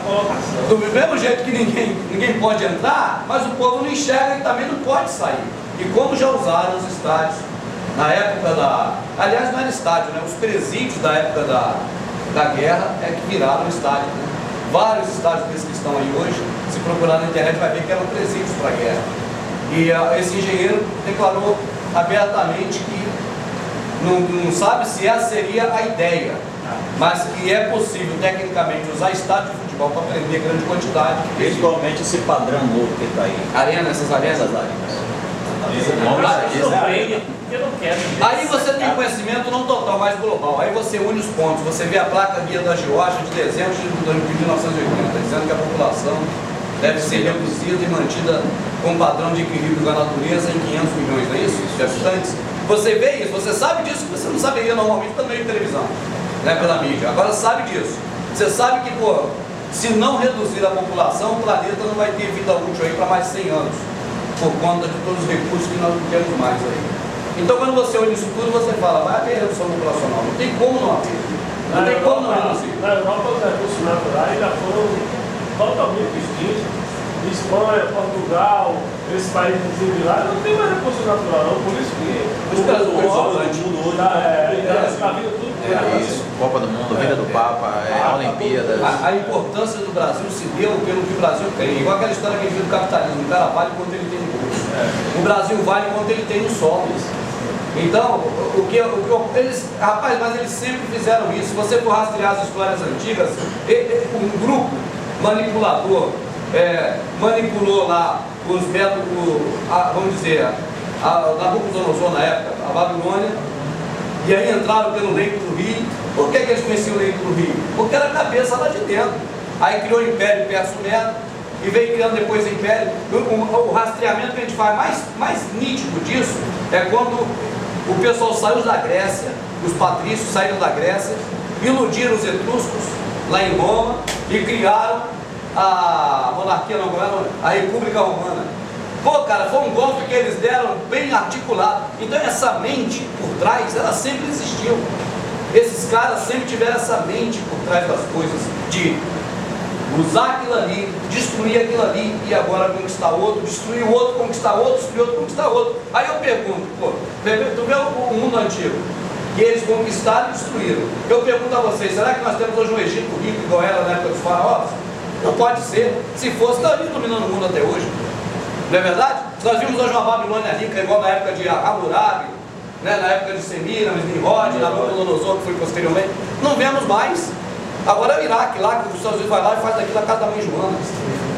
colocação. Do mesmo jeito que ninguém pode entrar, mas o povo não enxerga e também não pode sair. E como já usaram os estádios na época da... Aliás, não era estádio, né? Os presídios da época da guerra é que viraram estádio, né? Vários estádios desses que estão aí hoje, se procurar na internet vai ver que eram presídios para a guerra. E esse engenheiro declarou abertamente que não sabe se essa seria a ideia, mas que é possível tecnicamente usar estádio de futebol para prender grande quantidade. Principalmente esse padrão novo que está aí. Arena, essas arenas. Eu não quero. Aí você tem conhecimento não total, mas global. Aí você une os pontos. Você vê a placa guia da GEOASH de dezembro de 1980, dizendo que a população deve ser reduzida e mantida com um padrão de equilíbrio da natureza em 500 milhões, não é isso? De habitantes. Você vê isso, você sabe disso, que você não saberia normalmente pelo meio de televisão, né, pela mídia. Agora sabe disso. Você sabe que, pô, se não reduzir a população, o planeta não vai ter vida útil aí para mais 100 anos, por conta de todos os recursos que nós não temos mais aí. Então, quando você olha isso tudo, você fala, vai haver redução populacional. Não tem como não haver. Não tem como não reduzir. Na Europa, os recursos naturais já foram totalmente extintos. Espanha, Portugal, esses países desenvolvidos, não tem mais recurso natural, não. Por isso que os caras do mundo está vindo tudo. É isso, Copa do Mundo, Vida do Papa, Olimpíadas. A importância do Brasil se deu pelo que o Brasil tem. Igual aquela história que a gente viu do capitalismo, o cara vale quanto ele tem no bolso. O Brasil vale quanto ele tem nos solos. Então, eles, rapaz, mas eles sempre fizeram isso. Se você for rastrear as histórias antigas, um grupo manipulador manipulou lá os métodos, vamos dizer, Nabucodonosor na época, a Babilônia, e aí entraram pelo leito do rio. Por que eles conheciam o leito do rio? Porque era a cabeça lá de dentro. Aí criou o Império Perso-Medo e veio criando depois o Império. O rastreamento que a gente faz mais nítido disso é quando o pessoal saiu da Grécia, os patrícios saíram da Grécia, iludiram os etruscos lá em Roma e criaram a monarquia, não, a República Romana. Pô, cara, foi um golpe que eles deram bem articulado. Então essa mente por trás, ela sempre existiu. Esses caras sempre tiveram essa mente por trás das coisas, de usar aquilo ali, destruir aquilo ali e agora conquistar outro, destruir o outro, conquistar outro, destruir outro, conquistar outro. Aí eu pergunto, pô, tu vê o mundo antigo, que eles conquistaram e destruíram. Eu pergunto a vocês, será que nós temos hoje um Egito rico igual era na época dos faraós? Não pode ser. Se fosse, estaria dominando o mundo até hoje. Não é verdade? Nós vimos hoje uma Babilônia rica, igual na época de Hammurabi, né? Na época de Semiramis, Nimrod, Nabucodonosor, que foi posteriormente. Não vemos mais. Agora é o Iraque, lá que os Estados Unidos vai lá e faz daquilo a casa da mãe Joana.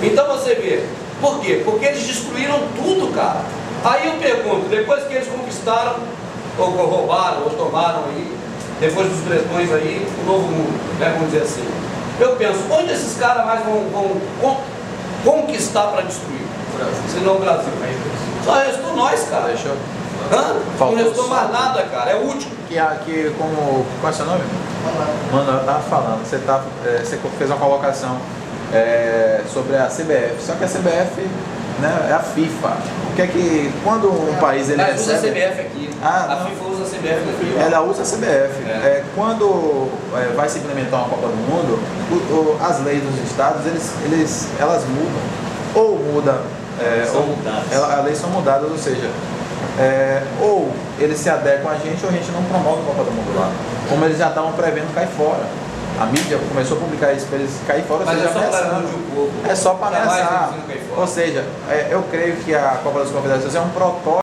Então você vê. Por quê? Porque eles destruíram tudo, cara. Aí eu pergunto, depois que eles conquistaram, ou roubaram, ou tomaram aí, depois dos bretões aí, o novo mundo, né? Vamos dizer assim. Eu penso, onde esses caras mais vão conquistar para destruir? Se não o Brasil. Só restou nós, cara. Deixou. Não restou mais nada, cara. É útil. Qual é o seu nome? Mano, eu estava falando, você fez uma colocação sobre a CBF. Só que a CBF, né, é a FIFA. O que é que, quando um país ele recebe... usa a CBF aqui. A FIFA usa a CBF na FIFA. Ela usa a CBF. Quando vai se implementar uma Copa do Mundo, as leis dos estados, elas mudam. Ou muda... as leis são mudadas, ou seja... ou eles se adequam a gente ou a gente não promove a Copa do Mundo lá. Como eles já estavam prevendo cair fora. A mídia começou a publicar isso para eles cair fora. Mas é só para ameaçar. Ou seja, eu creio que a Copa das Confederações é um protótipo